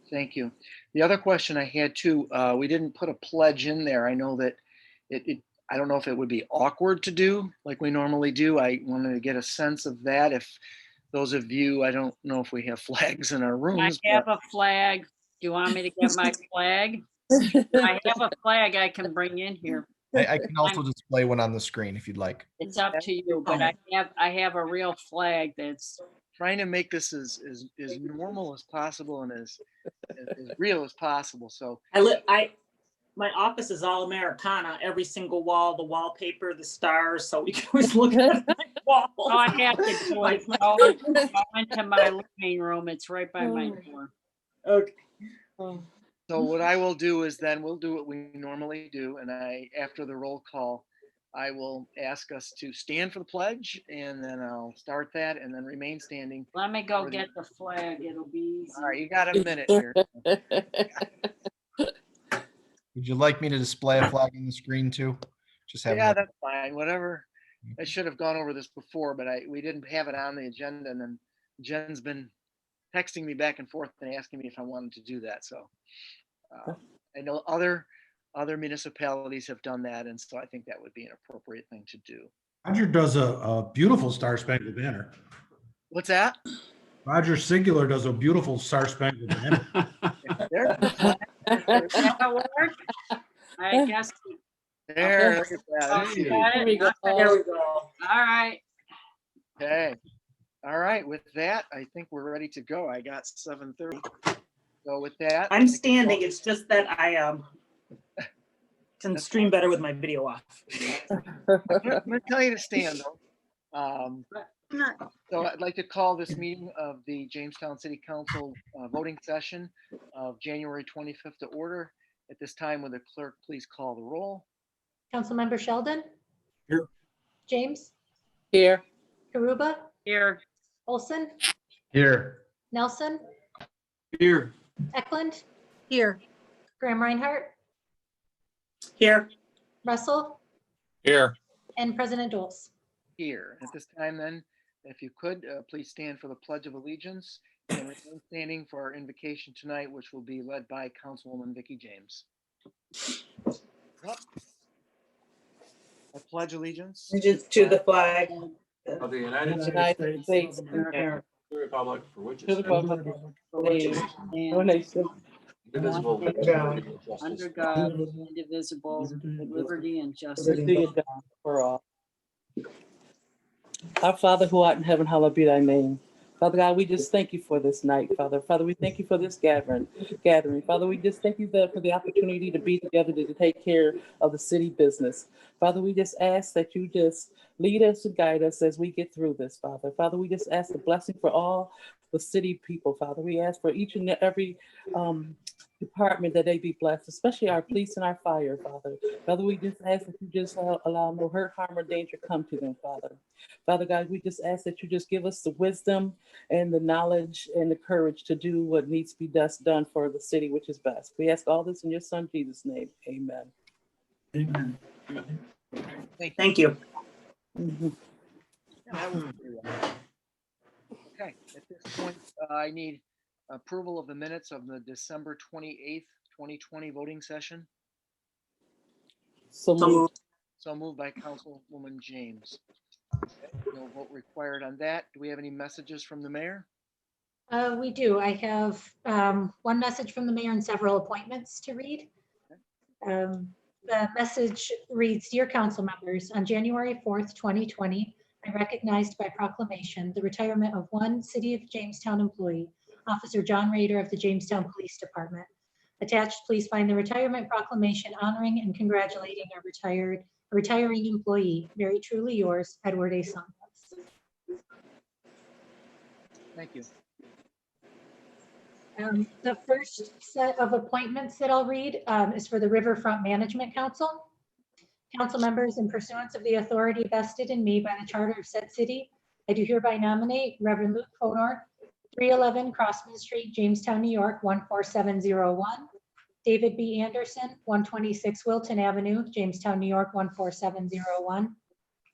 Thank you. The other question I had too, we didn't put a pledge in there. I know that I don't know if it would be awkward to do like we normally do. I wanted to get a sense of that. If those of you, I don't know if we have flags in our rooms. I have a flag. Do you want me to get my flag? I have a flag I can bring in here. I can also display one on the screen if you'd like. It's up to you, but I have a real flag that's Trying to make this as normal as possible and as real as possible. So my office is all Americana, every single wall, the wallpaper, the stars, so we can always look at the wall. all I have to do is go into my living room. It's right by my door. Okay. So what I will do is then we'll do what we normally do. And after the roll call, I will ask us to stand for the pledge and then I'll start that and then remain standing. Let me go get the flag. It'll be easy. All right, you got a minute here. Would you like me to display a flag on the screen too? Just have. Yeah, that's fine. Whatever. I should have gone over this before, but we didn't have it on the agenda. And then Jen's been texting me back and forth and asking me if I wanted to do that. So I know other municipalities have done that. And so I think that would be an appropriate thing to do. Roger does a beautiful Star Spangled Banner. What's that? Roger Singular does a beautiful Star Spangled Banner. That work? I guess. There, look at that. You got There we it? go. There we go. All right. Okay. All right. With that, I think we're ready to go. I got 7:30. So with that, I'm standing. It's just that I can stream better with my video off. I'm gonna tell you to stand though. So I'd like to call this meeting of the Jamestown City Council voting session of January 25th to order. At this time, will the clerk please call the roll? Councilmember Sheldon? Here. James? Here. Karuba? Here. Olson? Here. Nelson? Here. Eklund? Here. Graham Reinhardt? Here. Russell? Here. And President Dulce. Here. At this time then, if you could, please stand for the Pledge of Allegiance and remain standing for our invocation tonight, which will be led by Councilwoman Vicky James. I pledge allegiance To the flag. Of the United United States of of America. the Republic for which To the it republic for which it stands, indivisible, with God. Under God, indivisible, with liberty and justice. liberty and justice for all. Our Father who art in heaven, hallowed be thy name. Father God, we just thank you for this night, Father. Father, we thank you for this gathering. Father, we just thank you for the opportunity to be together to take care of the city business. Father, we just ask that you just lead us and guide us as we get through this, Father. Father, we just ask a blessing for all the city people, Father. We ask for each and every department that they be blessed, especially our police and our fire, Father. Father, we just ask that you just allow no hurt, harm, or danger come to them, Father. Father God, we just ask that you just give us the wisdom and the knowledge and the courage to do what needs to be done for the city, which is best. We ask all this in your son, Jesus' name. Amen. Amen. Thank you. Mhm. Yeah, that was pretty well. Okay, at this point, I need approval of the minutes of the December 28th, 2020 voting session. So moved. So moved by Councilwoman James. Okay, no vote required on that. Do we have any messages from the mayor? We do. I have one message from the mayor and several appointments to read. The message reads, Dear council members, on January 4th, 2020, I recognized by proclamation the retirement of one City of Jamestown employee, Officer John Rader of the Jamestown Police Department. Attached, please find the retirement proclamation honoring and congratulating our retiring employee. Very truly yours, Edward A. Sunquist. Thank you. The first set of appointments that I'll read is for the Riverfront Management Council. Council members, in pursuance of the authority vested in me by the Charter of said city, I do hereby nominate Reverend Luke Fodor, 311 Crossman Street, Jamestown, New York, 14701. David B. Anderson, 126 Wilton Avenue, Jamestown, New York, 14701.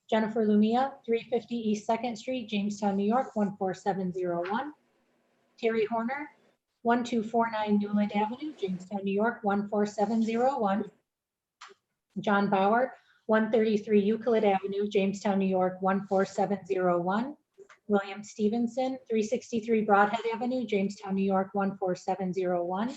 Jennifer Lumia, 350 East 2nd Street, Jamestown, New York, 14701. Terry Horner, 1249 Newland Avenue, Jamestown, New York, 14701. John Bauer, 133 Euclid Avenue, Jamestown, New York, 14701. William Stevenson, 363 Broadhead Avenue, Jamestown, New York, 14701.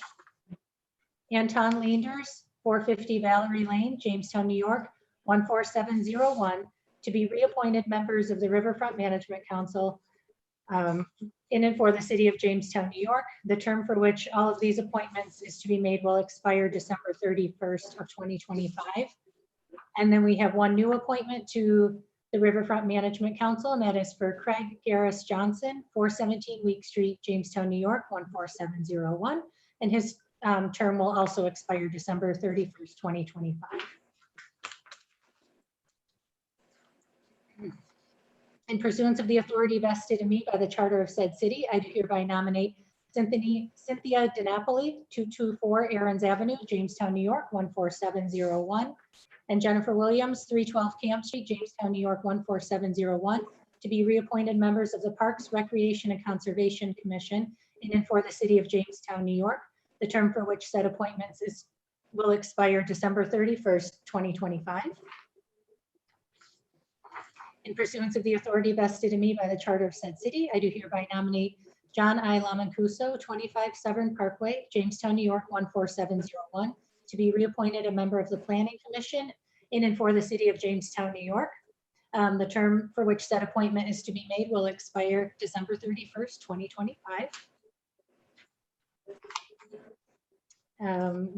Anton Leanders, 450 Valerie Lane, Jamestown, New York, 14701, to be reappointed members of the Riverfront Management Council in and for the city of Jamestown, New York. The term for which all of these appointments is to be made will expire December 31st of 2025. And then we have one new appointment to the Riverfront Management Council, and that is for Craig Garris Johnson, 417 Week Street, Jamestown, New York, 14701. And his term will also expire December 31st, 2025. In pursuance of the authority vested in me by the Charter of said city, I do hereby nominate Cynthia DiNapoli, 224 Aarons Avenue, Jamestown, New York, 14701, and Jennifer Williams, 312 Camp Street, Jamestown, New York, 14701, to be reappointed members of the Parks, Recreation, and Conservation Commission in and for the city of Jamestown, New York. The term for which said appointments will expire December 31st, 2025. In pursuance of the authority vested in me by the Charter of said city, I do hereby nominate John I. Lamancuso, 25 Severn Parkway, Jamestown, New York, 14701, to be reappointed a member of the Planning Commission in and for the city of Jamestown, New York. The term for which said appointment is to be made will expire December 31st, 2025.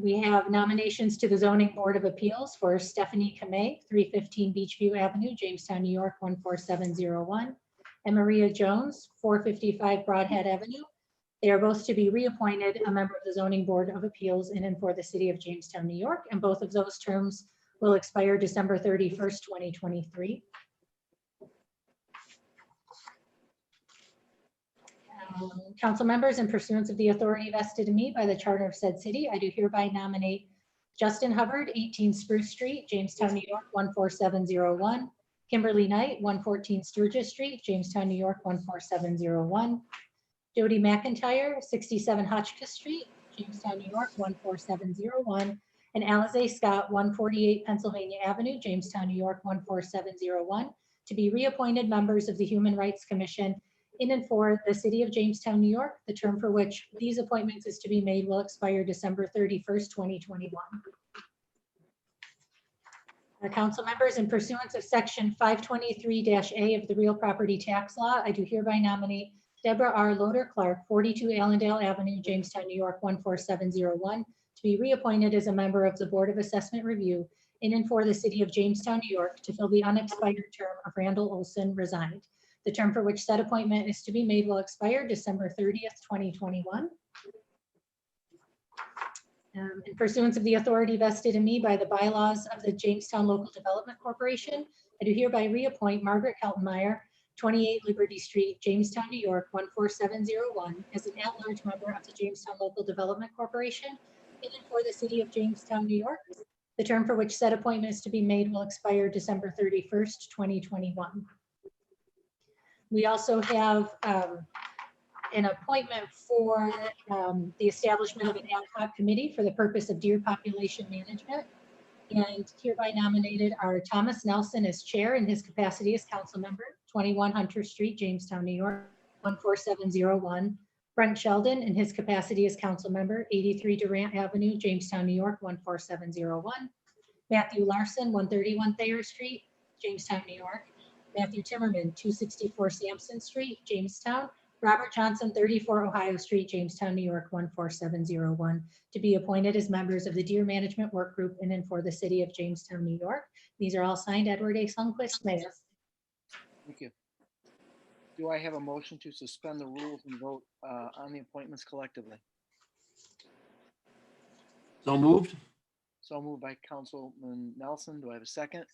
We have nominations to the Zoning Board of Appeals for Stephanie Kamei, 315 Beachview Avenue, Jamestown, New York, 14701, and Maria Jones, 455 Broadhead Avenue. They are both to be reappointed a member of the Zoning Board of Appeals in and for the city of Jamestown, New York, and both of those terms will expire December 31st, 2023. Council members, in pursuance of the authority vested in me by the Charter of said city, I do hereby nominate Justin Hubbard, 18 Spruce Street, Jamestown, New York, 14701. Kimberly Knight, 114 Sturgis Street, Jamestown, New York, 14701. Jody McIntyre, 67 Hotchkiss Street, Jamestown, New York, 14701. And Alize Scott, 148 Pennsylvania Avenue, Jamestown, New York, 14701, to be reappointed members of the Human Rights Commission in and for the city of Jamestown, New York. The term for which these appointments is to be made will expire December 31st, 2021. Council members, in pursuance of section 523-A of the Real Property Tax Law, I do hereby nominate Deborah R. Loader Clark, 42 Allendale Avenue, Jamestown, New York, 14701, to be reappointed as a member of the Board of Assessment Review in and for the city of Jamestown, New York, to fill the unexpired term of Randall Olson, resigned. The term for which said appointment is to be made will expire December 30th, 2021. In pursuance of the authority vested in me by the bylaws of the Jamestown Local Development Corporation, I do hereby reappoint Margaret Kaltenmeyer, 28 Liberty Street, Jamestown, New York, 14701, as an at-large member of the Jamestown Local Development Corporation in and for the city of Jamestown, New York. The term for which said appointment is to be made will expire December 31st, 2021. We also have an appointment for the establishment of an ad hoc committee for the purpose of deer population management. And hereby nominated are Thomas Nelson as chair in his capacity as council member, 21 Hunter Street, Jamestown, New York, 14701. Brent Sheldon in his capacity as council member, 83 Durant Avenue, Jamestown, New York, 14701. Matthew Larson, 131 Thayer Street, Jamestown, New York. Matthew Timmerman, 264 Sampson Street, Jamestown. Robert Johnson, 34 Ohio Street, Jamestown, New York, 14701, to be appointed as members of the Deer Management Work Group in and for the city of Jamestown, New York. These are all signed Edward A. Sundquist, Mayor. Thank you. Do I have a motion to suspend the rules and vote on the appointments collectively? So moved. So moved by Councilman Nelson. Do I have a second?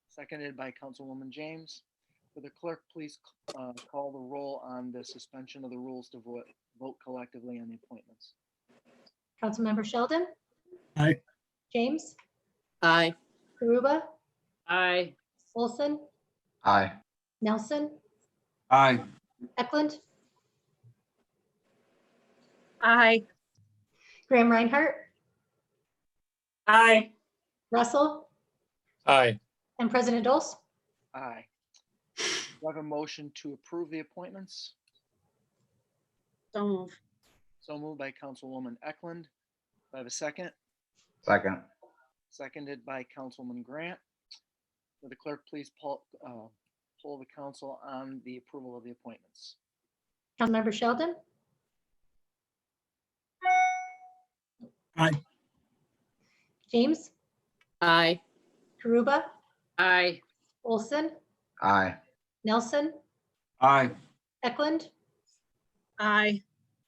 Seconded by Councilwoman James. Will the clerk please call the roll on the suspension of the rules to vote collectively on the appointments? Councilmember Sheldon? Aye. James? Aye. Karuba? Aye. Olson? Aye. Nelson? Aye. Eklund? Aye. Graham Reinhardt? Aye. Russell? Aye. And President Doles? Aye. Do I have a motion to approve the appointments? So move. So moved by Councilwoman Eklund. Do I have a second? Second. Seconded by Councilman Grant. Will the clerk please poll the council on the approval of the appointments? Councilmember Sheldon? Aye. James? Aye. Karuba? Aye. Olson? Aye. Nelson? Aye. Eklund? Aye.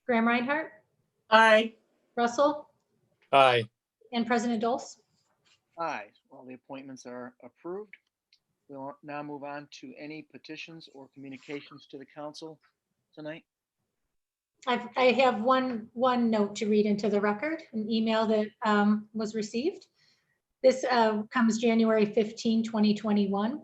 Graham Reinhardt? Aye. Russell? Aye. And President Doles? Aye. Well, the appointments are approved. We'll now move on to any petitions or communications to the council tonight. I have one note to read into the record, an email that was received. This comes January 15, 2021.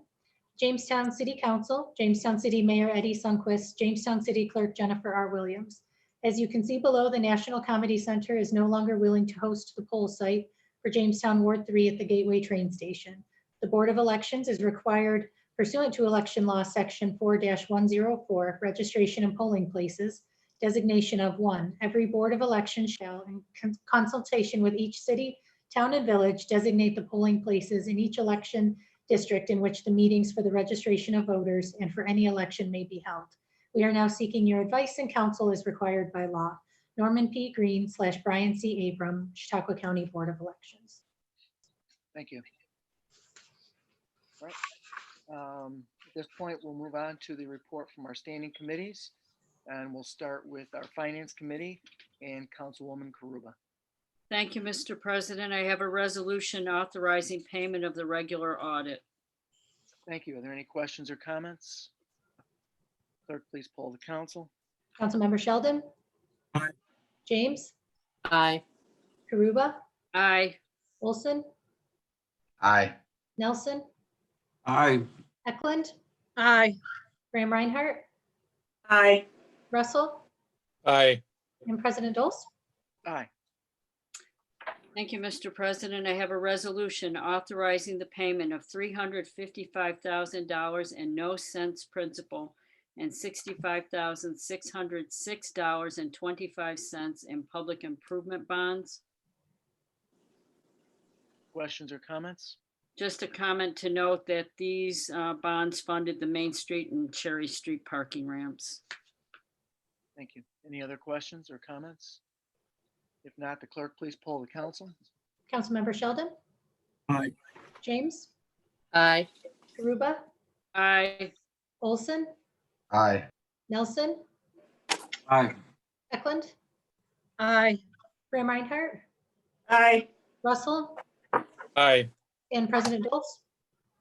Jamestown City Council, Jamestown City Mayor Eddie Sundquist, Jamestown City Clerk Jennifer R. Williams. As you can see below, the National Comedy Center is no longer willing to host the poll site for Jamestown Ward 3 at the Gateway train station. The Board of Elections is required pursuant to Election Law Section 4-104, registration and polling places, designation of 1. Every Board of Elections shall, in consultation with each city, town, and village, designate the polling places in each election district in which the meetings for the registration of voters and for any election may be held. We are now seeking your advice and counsel as required by law. Norman P. Green / Brian C. Abram, Chautauqua County Board of Elections. Thank you. All right. At this point, we'll move on to the report from our standing committees. And we'll start with our Finance Committee and Councilwoman Karuba. Thank you, Mr. President. I have a resolution authorizing payment of the regular audit. Thank you. Are there any questions or comments? Clerk, please poll the council. Councilmember Sheldon? Aye. James? Aye. Karuba? Aye. Olson? Aye. Nelson? Aye. Eklund? Aye. Graham Reinhardt? Aye. Russell? Aye. And President Doles? Aye. Thank you, Mr. President. I have a resolution authorizing the payment of $355,000 and no cents principal and $65,606.25 in public improvement bonds. Questions or comments? Just a comment to note that these bonds funded the Main Street and Cherry Street parking ramps. Thank you. Any other questions or comments? If not, the clerk, please poll the council. Councilmember Sheldon, Aye. James, Aye. Karuba, Aye. Olson, Aye. Nelson, Aye. Eklund, Aye. Graham Reinhardt, Aye. Russell, Aye. and President Dole.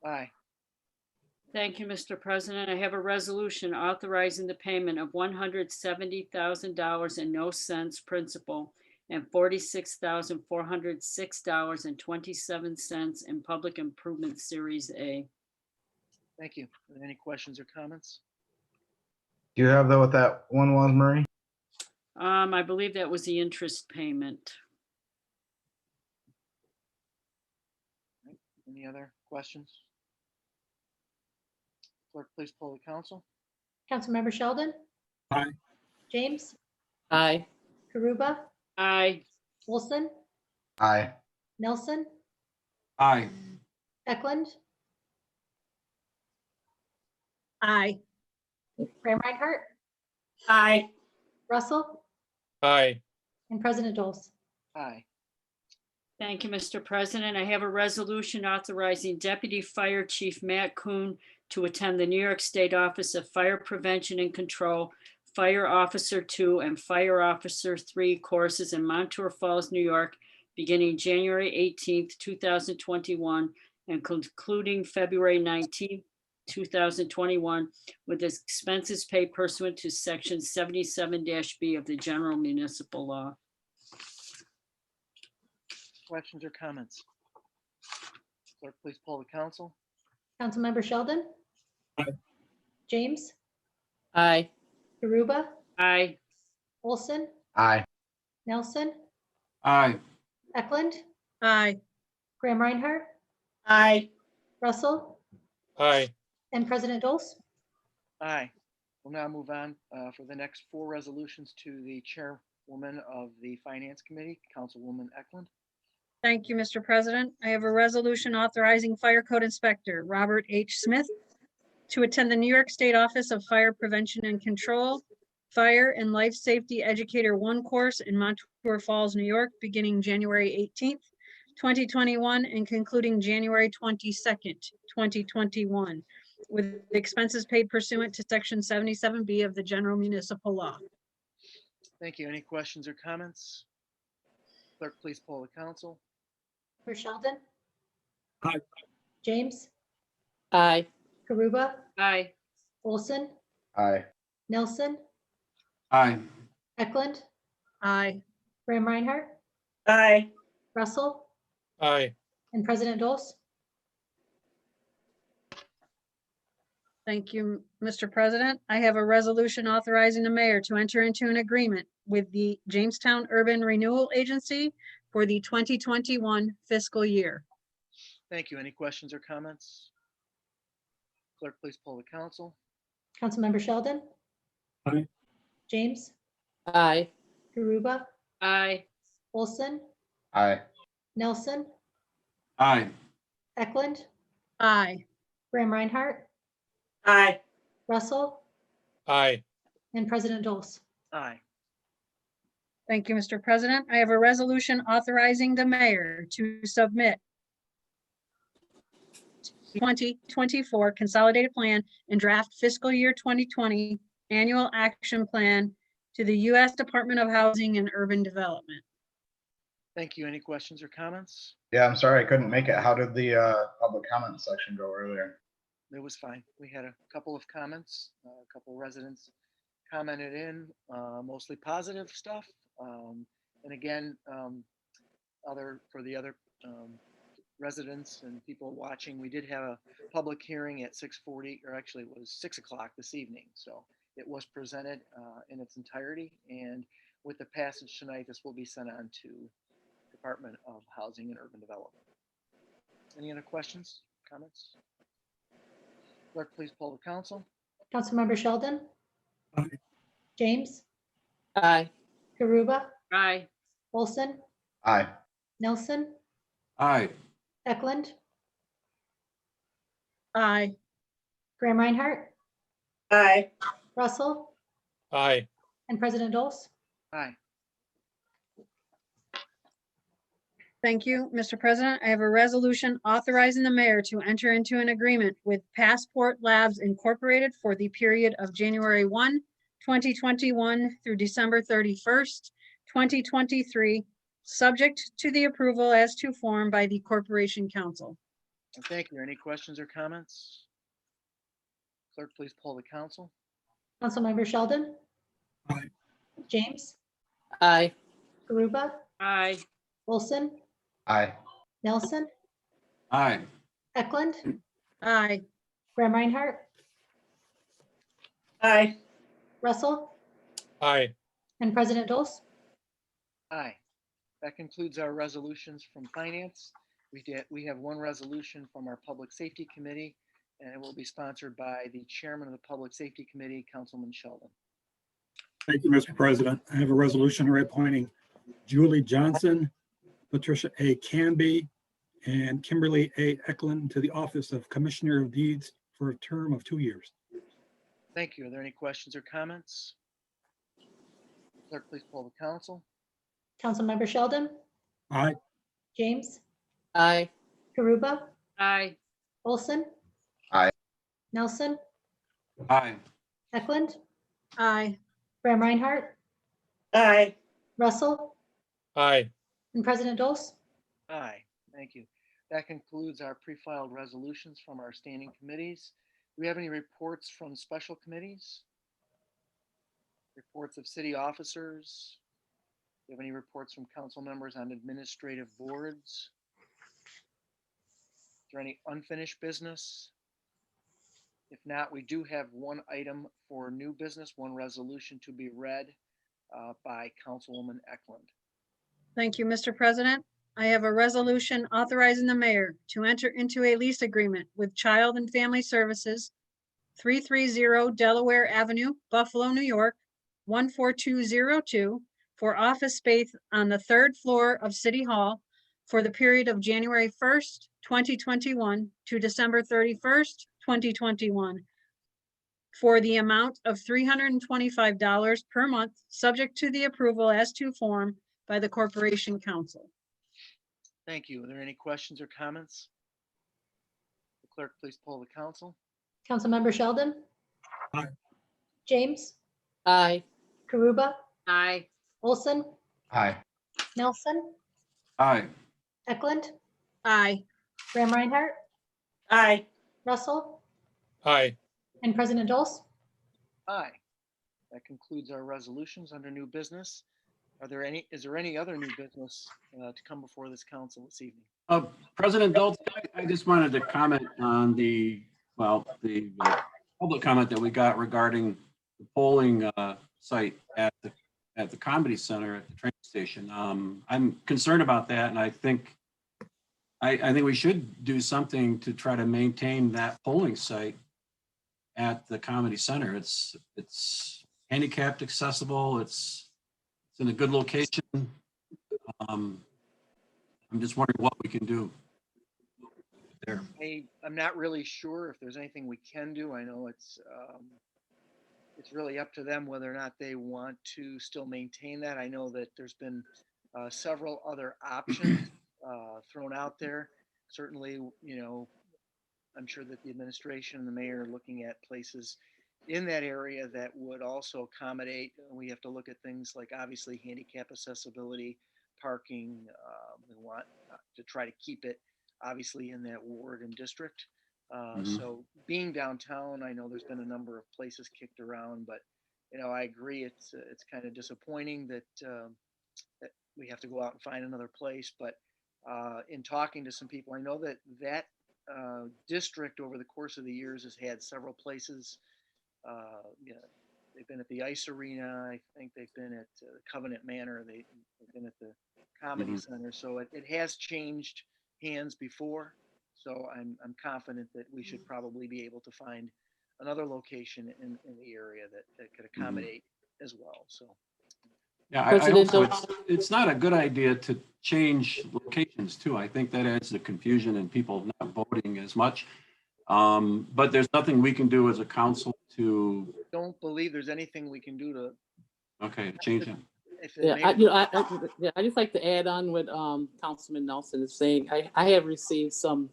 Aye. Thank you, Mr. President. I have a resolution authorizing the payment of $170,000 and no cents principal and $46,406.27 in Public Improvement Series A. Thank you. Any questions or comments? Do you have what that one was, Marie? I believe that was the interest payment. Any other questions? Clerk, please poll the council. Councilmember Sheldon, Aye. James, Aye. Karuba, Aye. Olson, Aye. Nelson, Aye. Eklund, Aye. Graham Reinhardt, Aye. Russell, Aye. and President Dole. Aye. Thank you, Mr. President. I have a resolution authorizing Deputy Fire Chief Matt Kuhn to attend the New York State Office of Fire Prevention and Control, Fire Officer 2 and Fire Officer 3 courses in Montour Falls, New York, beginning January 18th, 2021, and concluding February 19th, 2021, with expenses paid pursuant to Section 77-B of the General Municipal Law. Questions or comments? Clerk, please poll the council. Councilmember Sheldon, Aye. James, Aye. Karuba, Aye. Olson, Aye. Nelson, Aye. Eklund, Aye. Graham Reinhardt, Aye. Russell, Aye. and President Dole. Aye. We'll now move on for the next four resolutions to the chairwoman of the Finance Committee, Councilwoman Eklund. Thank you, Mr. President. I have a resolution authorizing Fire Code Inspector Robert H. Smith to attend the New York State Office of Fire Prevention and Control, Fire and Life Safety Educator 1 course in Montour Falls, New York, beginning January 18th, 2021, and concluding January 22nd, 2021, with expenses paid pursuant to Section 77B of the General Municipal Law. Thank you. Any questions or comments? Clerk, please poll the council. Councilmember Sheldon, Aye. James, Aye. Karuba, Aye. Olson, Aye. Nelson, Aye. Eklund, Aye. Graham Reinhardt, Aye. Russell, Aye. and President Dole. Thank you, Mr. President. I have a resolution authorizing the mayor to enter into an agreement with the Jamestown Urban Renewal Agency for the 2021 fiscal year. Thank you. Any questions or comments? Clerk, please poll the council. Councilmember Sheldon, Aye. James, Aye. Karuba, Aye. Olson, Aye. Nelson, Aye. Eklund, Aye. Graham Reinhardt, Aye. Russell, Aye. and President Dole. Aye. Thank you, Mr. President. I have a resolution authorizing the mayor to submit 2024 consolidated plan and draft fiscal year 2020 annual action plan to the U.S. Department of Housing and Urban Development. Thank you. Any questions or comments? Yeah, I'm sorry I couldn't make it. How did the public comment section go earlier? It was fine. We had a couple of comments, a couple residents commented in, mostly positive stuff. And again, for the other residents and people watching, we did have a public hearing at 6:40, or actually it was 6 o'clock this evening. So it was presented in its entirety. And with the passage tonight, this will be sent on to Department of Housing and Urban Development. Any other questions, comments? Clerk, please poll the council. Councilmember Sheldon, Aye. James, Aye. Karuba, Aye. Olson, Aye. Nelson, Aye. Eklund, Aye. Graham Reinhardt, Aye. Russell, Aye. and President Dole. Aye. Thank you, Mr. President. I have a resolution authorizing the mayor to enter into an agreement with Passport Labs Incorporated for the period of January 1, 2021 through December 31st, 2023, subject to the approval as to form by the Corporation Council. Thank you. Any questions or comments? Clerk, please poll the council. Councilmember Sheldon, Aye. James, Aye. Garuba, Aye. Olson, Aye. Nelson, Aye. Eklund, Aye. Graham Reinhardt, Aye. Russell, Aye. and President Dole. Aye. That concludes our resolutions from finance. We have one resolution from our Public Safety Committee, and it will be sponsored by the Chairman of the Public Safety Committee, Councilman Sheldon. Thank you, Mr. President. I have a resolution reappointing Julie Johnson, Patricia A. Canby, and Kimberly A. Eklund to the office of Commissioner of Deeds for a term of 2 years. Thank you. Are there any questions or comments? Clerk, please poll the council. Councilmember Sheldon, Aye. James, Aye. Garuba, Aye. Olson. Aye. Nelson, Aye. Eklund, Aye. Graham Reinhardt, Aye. Russell, Aye. and President Dole. Aye. Thank you. That concludes our pre-filed resolutions from our standing committees. Do we have any reports from special committees? Reports of city officers? Do you have any reports from council members on administrative boards? Is there any unfinished business? If not, we do have one item for new business, one resolution to be read by Councilwoman Eklund. Thank you, Mr. President. I have a resolution authorizing the mayor to enter into a lease agreement with Child and Family Services, 330 Delaware Avenue, Buffalo, New York, 14202, for office space on the third floor of City Hall for the period of January 1st, 2021 to December 31st, 2021, for the amount of $325 per month, subject to the approval as to form by the Corporation Council. Thank you. Are there any questions or comments? The clerk, please poll the council. Councilmember Sheldon, Aye. James, Aye. Garuba, Aye. Olson, Aye. Nelson, Aye. Eklund, Aye. Graham Reinhardt, Aye. Russell, Aye. and President Dole. Aye. That concludes our resolutions under new business. Is there any other new business to come before this council this evening? President Dole, I just wanted to comment on the public comment that we got regarding the polling site at the Comedy Center at the train station. I'm concerned about that, and I think we should do something to try to maintain that polling site at the Comedy Center. It's handicapped accessible. It's in a good location. I'm just wondering what we can do there. I'm not really sure if there's anything we can do. I know it's really up to them whether or not they want to still maintain that. I know that there's been several other options thrown out there. Certainly, I'm sure that the administration and the mayor are looking at places in that area that would also accommodate. We have to look at things like obviously handicap accessibility, parking. We want to try to keep it obviously in that ward and district. So being downtown, I know there's been a number of places kicked around, but I agree it's kind of disappointing that that we have to go out and find another place. But in talking to some people, I know that district over the course of the years has had several places. They've been at the Ice Arena. I think they've been at Covenant Manor. They've been at the Comedy Center. So it has changed hands before. So I'm confident that we should probably be able to find another location in the area that could accommodate as well. So. Yeah, I also, it's not a good idea to change locations too. I think that adds to confusion and people not voting as much. But there's nothing we can do as a council to, Don't believe there's anything we can do to, okay, change it. if it Yeah, may. I just like to add on what Councilman Nelson is saying. I have received some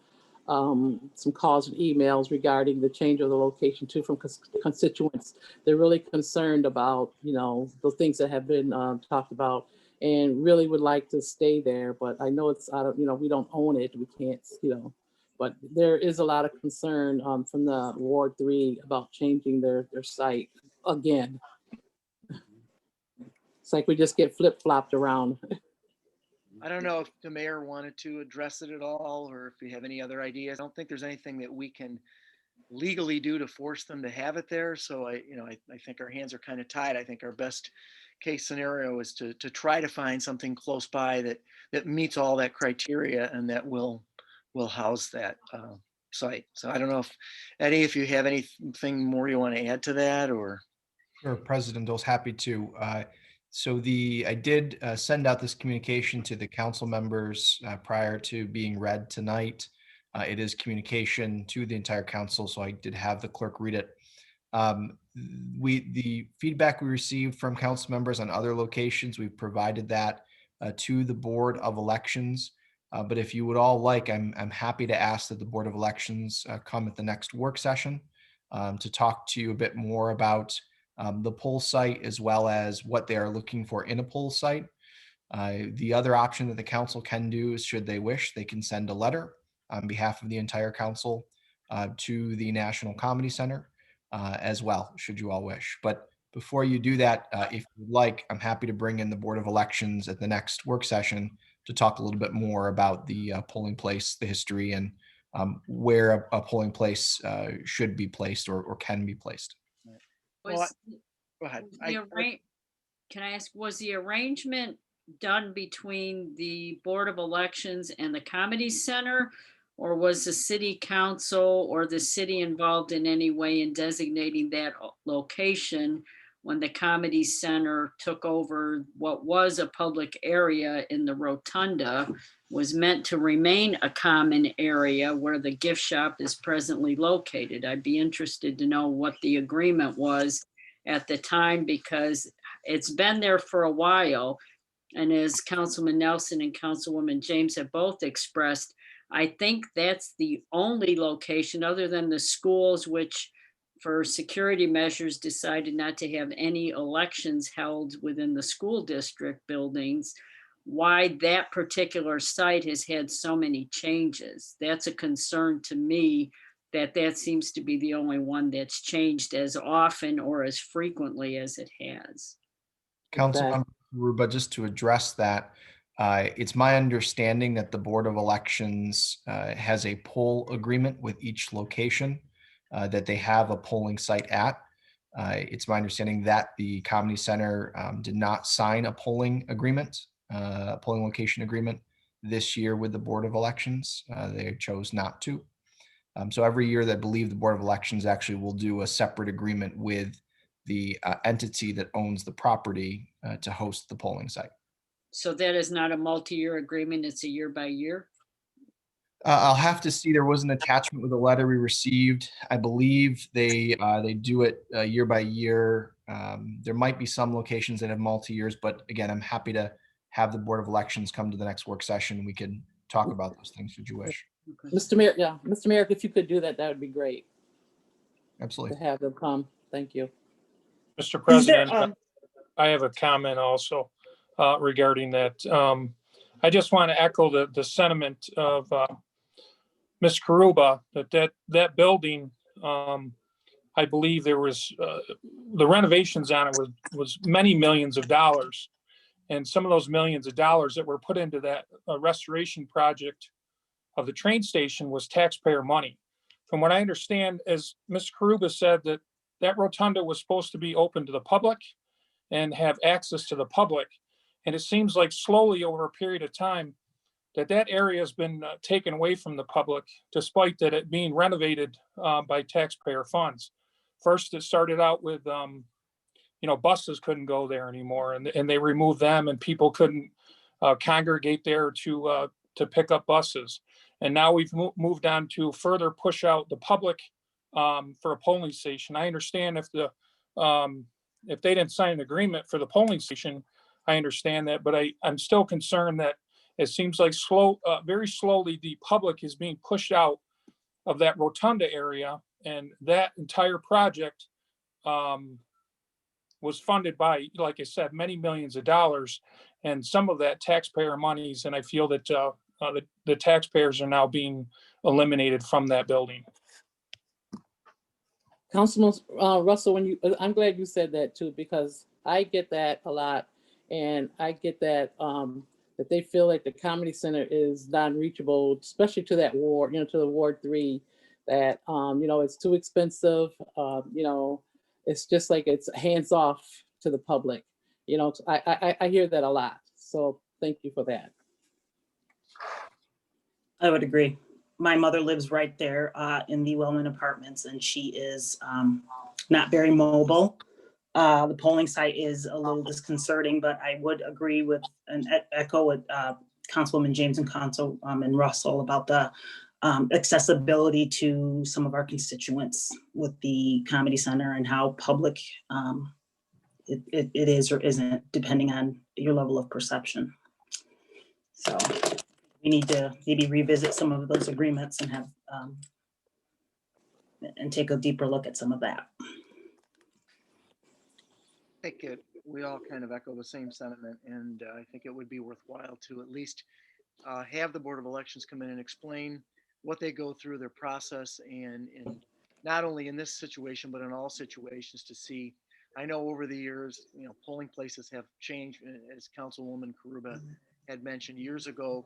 calls and emails regarding the change of the location too from constituents. They're really concerned about, the things that have been talked about and really would like to stay there. But I know it's out of, we don't own it. We can't, but there is a lot of concern from the Ward 3 about changing their site again. It's like we just get flip-flopped around. I don't know if the mayor wanted to address it at all, or if you have any other ideas. I don't think there's anything that we can legally do to force them to have it there. So I think our hands are kind of tied. I think our best case scenario is to try to find something close by that meets all that criteria and that will house that site. So I don't know if Eddie, if you have anything more you want to add to that, or. Sure, President, I was happy to. I did send out this communication to the council members prior to being read tonight. It is communication to the entire council, so I did have the clerk read it. The feedback we received from council members on other locations, we've provided that to the Board of Elections. But if you would all like, I'm happy to ask that the Board of Elections come at the next work session to talk to you a bit more about the poll site, as well as what they are looking for in a poll site. The other option that the council can do is, should they wish, they can send a letter on behalf of the entire council to the National Comedy Center as well, should you all wish. But before you do that, if you'd like, I'm happy to bring in the Board of Elections at the next work session to talk a little bit more about the polling place, the history, and where a polling place should be placed or can be placed. Well, go ahead. Can I ask, was the arrangement done between the Board of Elections and the Comedy Center? Or was the city council or the city involved in any way in designating that location when the Comedy Center took over what was a public area in the rotunda, was meant to remain a common area where the gift shop is presently located? I'd be interested to know what the agreement was at the time, because it's been there for a while. And as Councilman Nelson and Councilwoman James have both expressed, I think that's the only location other than the schools, which for security measures decided not to have any elections held within the school district buildings, why that particular site has had so many changes. That's a concern to me, that seems to be the only one that's changed as often or as frequently as it has. Councilmember Ruba, just to address that, it's my understanding that the Board of Elections has a poll agreement with each location that they have a polling site at. It's my understanding that the Comedy Center did not sign a polling agreement, a polling location agreement this year with the Board of Elections. They chose not to. So every year, I believe the Board of Elections actually will do a separate agreement with the entity that owns the property to host the polling site. So that is not a multi-year agreement, it's a year by year? I'll have to see. There was an attachment with the letter we received. I believe they do it year by year. There might be some locations that have multi-years, but again, I'm happy to have the Board of Elections come to the next work session. We can talk about those things should you wish. Okay. Mr. Mayor, Mr. Mayor, if you could do that, that would be great. Absolutely. To have them come. Thank you. Mr. President, I have a comment also regarding that. I just want to echo the sentiment of Ms. Karuba, that building, I believe there was, the renovations on it was many millions of dollars. And some of those millions of dollars that were put into that restoration project of the train station was taxpayer money. From what I understand, as Ms. Karuba said, that rotunda was supposed to be open to the public and have access to the public. And it seems like slowly over a period of time that area has been taken away from the public, despite that it being renovated by taxpayer funds. First, it started out with, buses couldn't go there anymore, and they removed them, and people couldn't congregate there to pick up buses. And now we've moved on to further push out the public for a polling station. I understand if they didn't sign an agreement for the polling station, I understand that, but I'm still concerned that it seems like very slowly, the public is being pushed out of that rotunda area, and that entire project was funded by, like I said, many millions of dollars, and some of that taxpayer monies, and I feel that the taxpayers are now being eliminated from that building. Councilman Russell, I'm glad you said that too, because I get that a lot, and I get that that they feel like the comedy center is non-reachable, especially to that ward, to the Ward 3, that it's too expensive. It's just like it's hands off to the public. I hear that a lot. So thank you for that. I would agree. My mother lives right there in the Wellman Apartments, and she is not very mobile. The polling site is a little disconcerting, but I would agree with and echo what Councilwoman James and Councilman Russell about the accessibility to some of our constituents with the Comedy Center and how public it is or isn't, depending on your level of perception. So we need to maybe revisit some of those agreements and have and take a deeper look at some of that. I think we all kind of echo the same sentiment, and I think it would be worthwhile to at least have the Board of Elections come in and explain what they go through, their process, and not only in this situation, but in all situations to see. I know over the years, polling places have changed, as Councilwoman Karuba had mentioned years ago.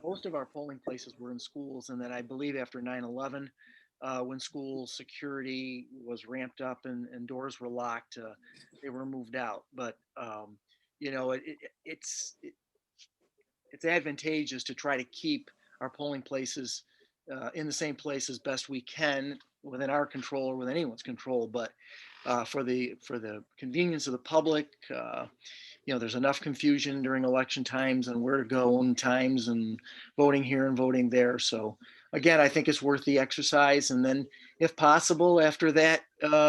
Most of our polling places were in schools, and then I believe after 9/11, when school security was ramped up and doors were locked, they were moved out. But it's advantageous to try to keep our polling places in the same place as best we can within our control or with anyone's control. But for the convenience of the public, there's enough confusion during election times and where to go and times and voting here and voting there. So again, I think it's worth the exercise. And then if possible, after that,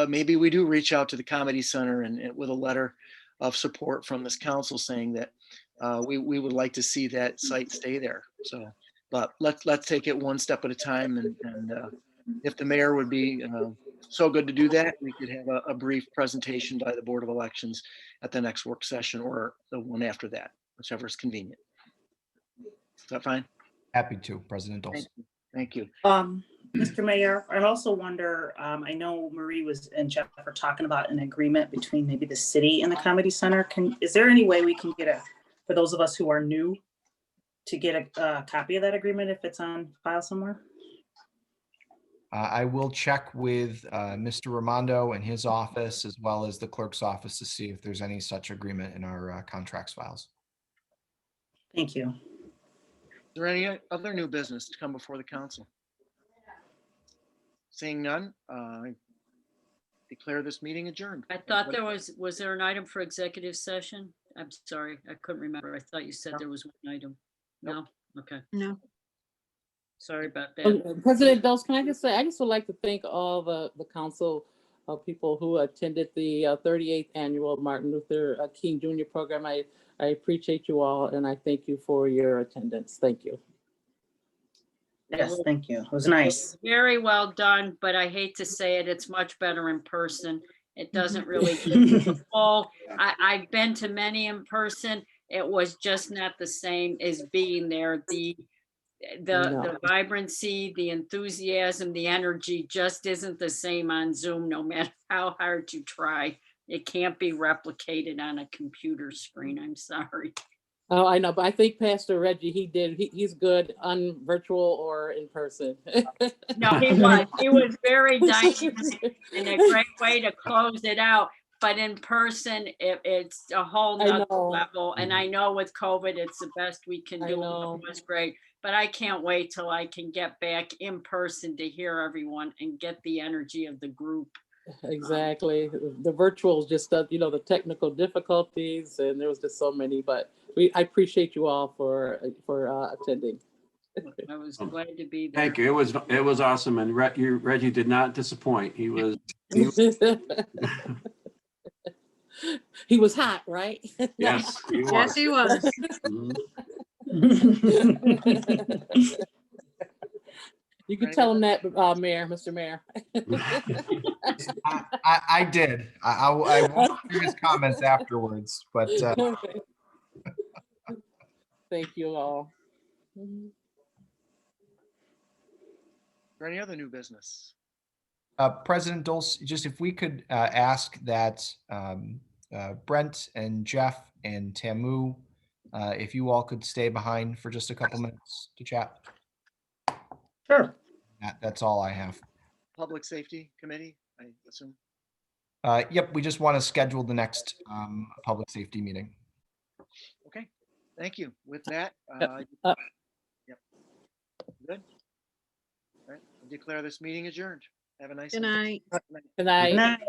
maybe we do reach out to the Comedy Center and with a letter of support from this council saying that we would like to see that site stay there. So, but let's take it one step at a time. And if the mayor would be so good to do that, we could have a brief presentation by the Board of Elections at the next work session or the one after that, whichever is convenient. Is that fine? Happy to, President Dawson. Thank you. Mr. Mayor, I also wonder, I know Marie and Jeff are talking about an agreement between maybe the city and the Comedy Center. Is there any way we can get for those of us who are new, to get a copy of that agreement if it's on file somewhere? I will check with Mr. Ramondo and his office, as well as the clerk's office, to see if there's any such agreement in our contracts files. Thank you. Is there any other new business to come before the council? Seeing none, I declare this meeting adjourned. I thought was there an item for executive session? I'm sorry, I couldn't remember. I thought you said there was one item. No? Okay. No. Sorry about that. President Dawes, can I just say, I just would like to thank all the council people who attended the 38th annual Martin Luther King Jr. program. I appreciate you all, and I thank you for your attendance. Thank you. Yes, thank you. It was nice. Very well done, but I hate to say it, it's much better in person. It doesn't really give you the full. I've been to many in person. It was just not the same as being there. The vibrancy, the enthusiasm, the energy just isn't the same on Zoom, no matter how hard you try. It can't be replicated on a computer screen. I'm sorry. Oh, I know, but I think Pastor Reggie, he's good on virtual or in person. No, he was very dynamic and a great way to close it out. But in person, it's a whole nother level. And I know with COVID, it's the best we can do. It was great. But I can't wait till I can get back in person to hear everyone and get the energy of the group. Exactly. The virtual, just the technical difficulties, and there was just so many. But I appreciate you all for attending. I was glad to be there. Thank you. It was awesome, and Reggie did not disappoint. He was He was hot, right? yes, he was. Yes, he was. Mhm. You can tell him that, Mayor, Mr. Mayor. I did. I walked through his comments afterwards, but Thank you all. Mhm. For any other new business? President Dulce, just if we could ask that Brent and Jeff and Tamu, if you all could stay behind for just a couple minutes to chat. Sure. That's all I have. Public Safety Committee, I assume. Yep, we just want to schedule the next public safety meeting. Okay, thank you. With that, yep. Good. All right, I declare this meeting adjourned. Have a nice Good night. Good night. Good night.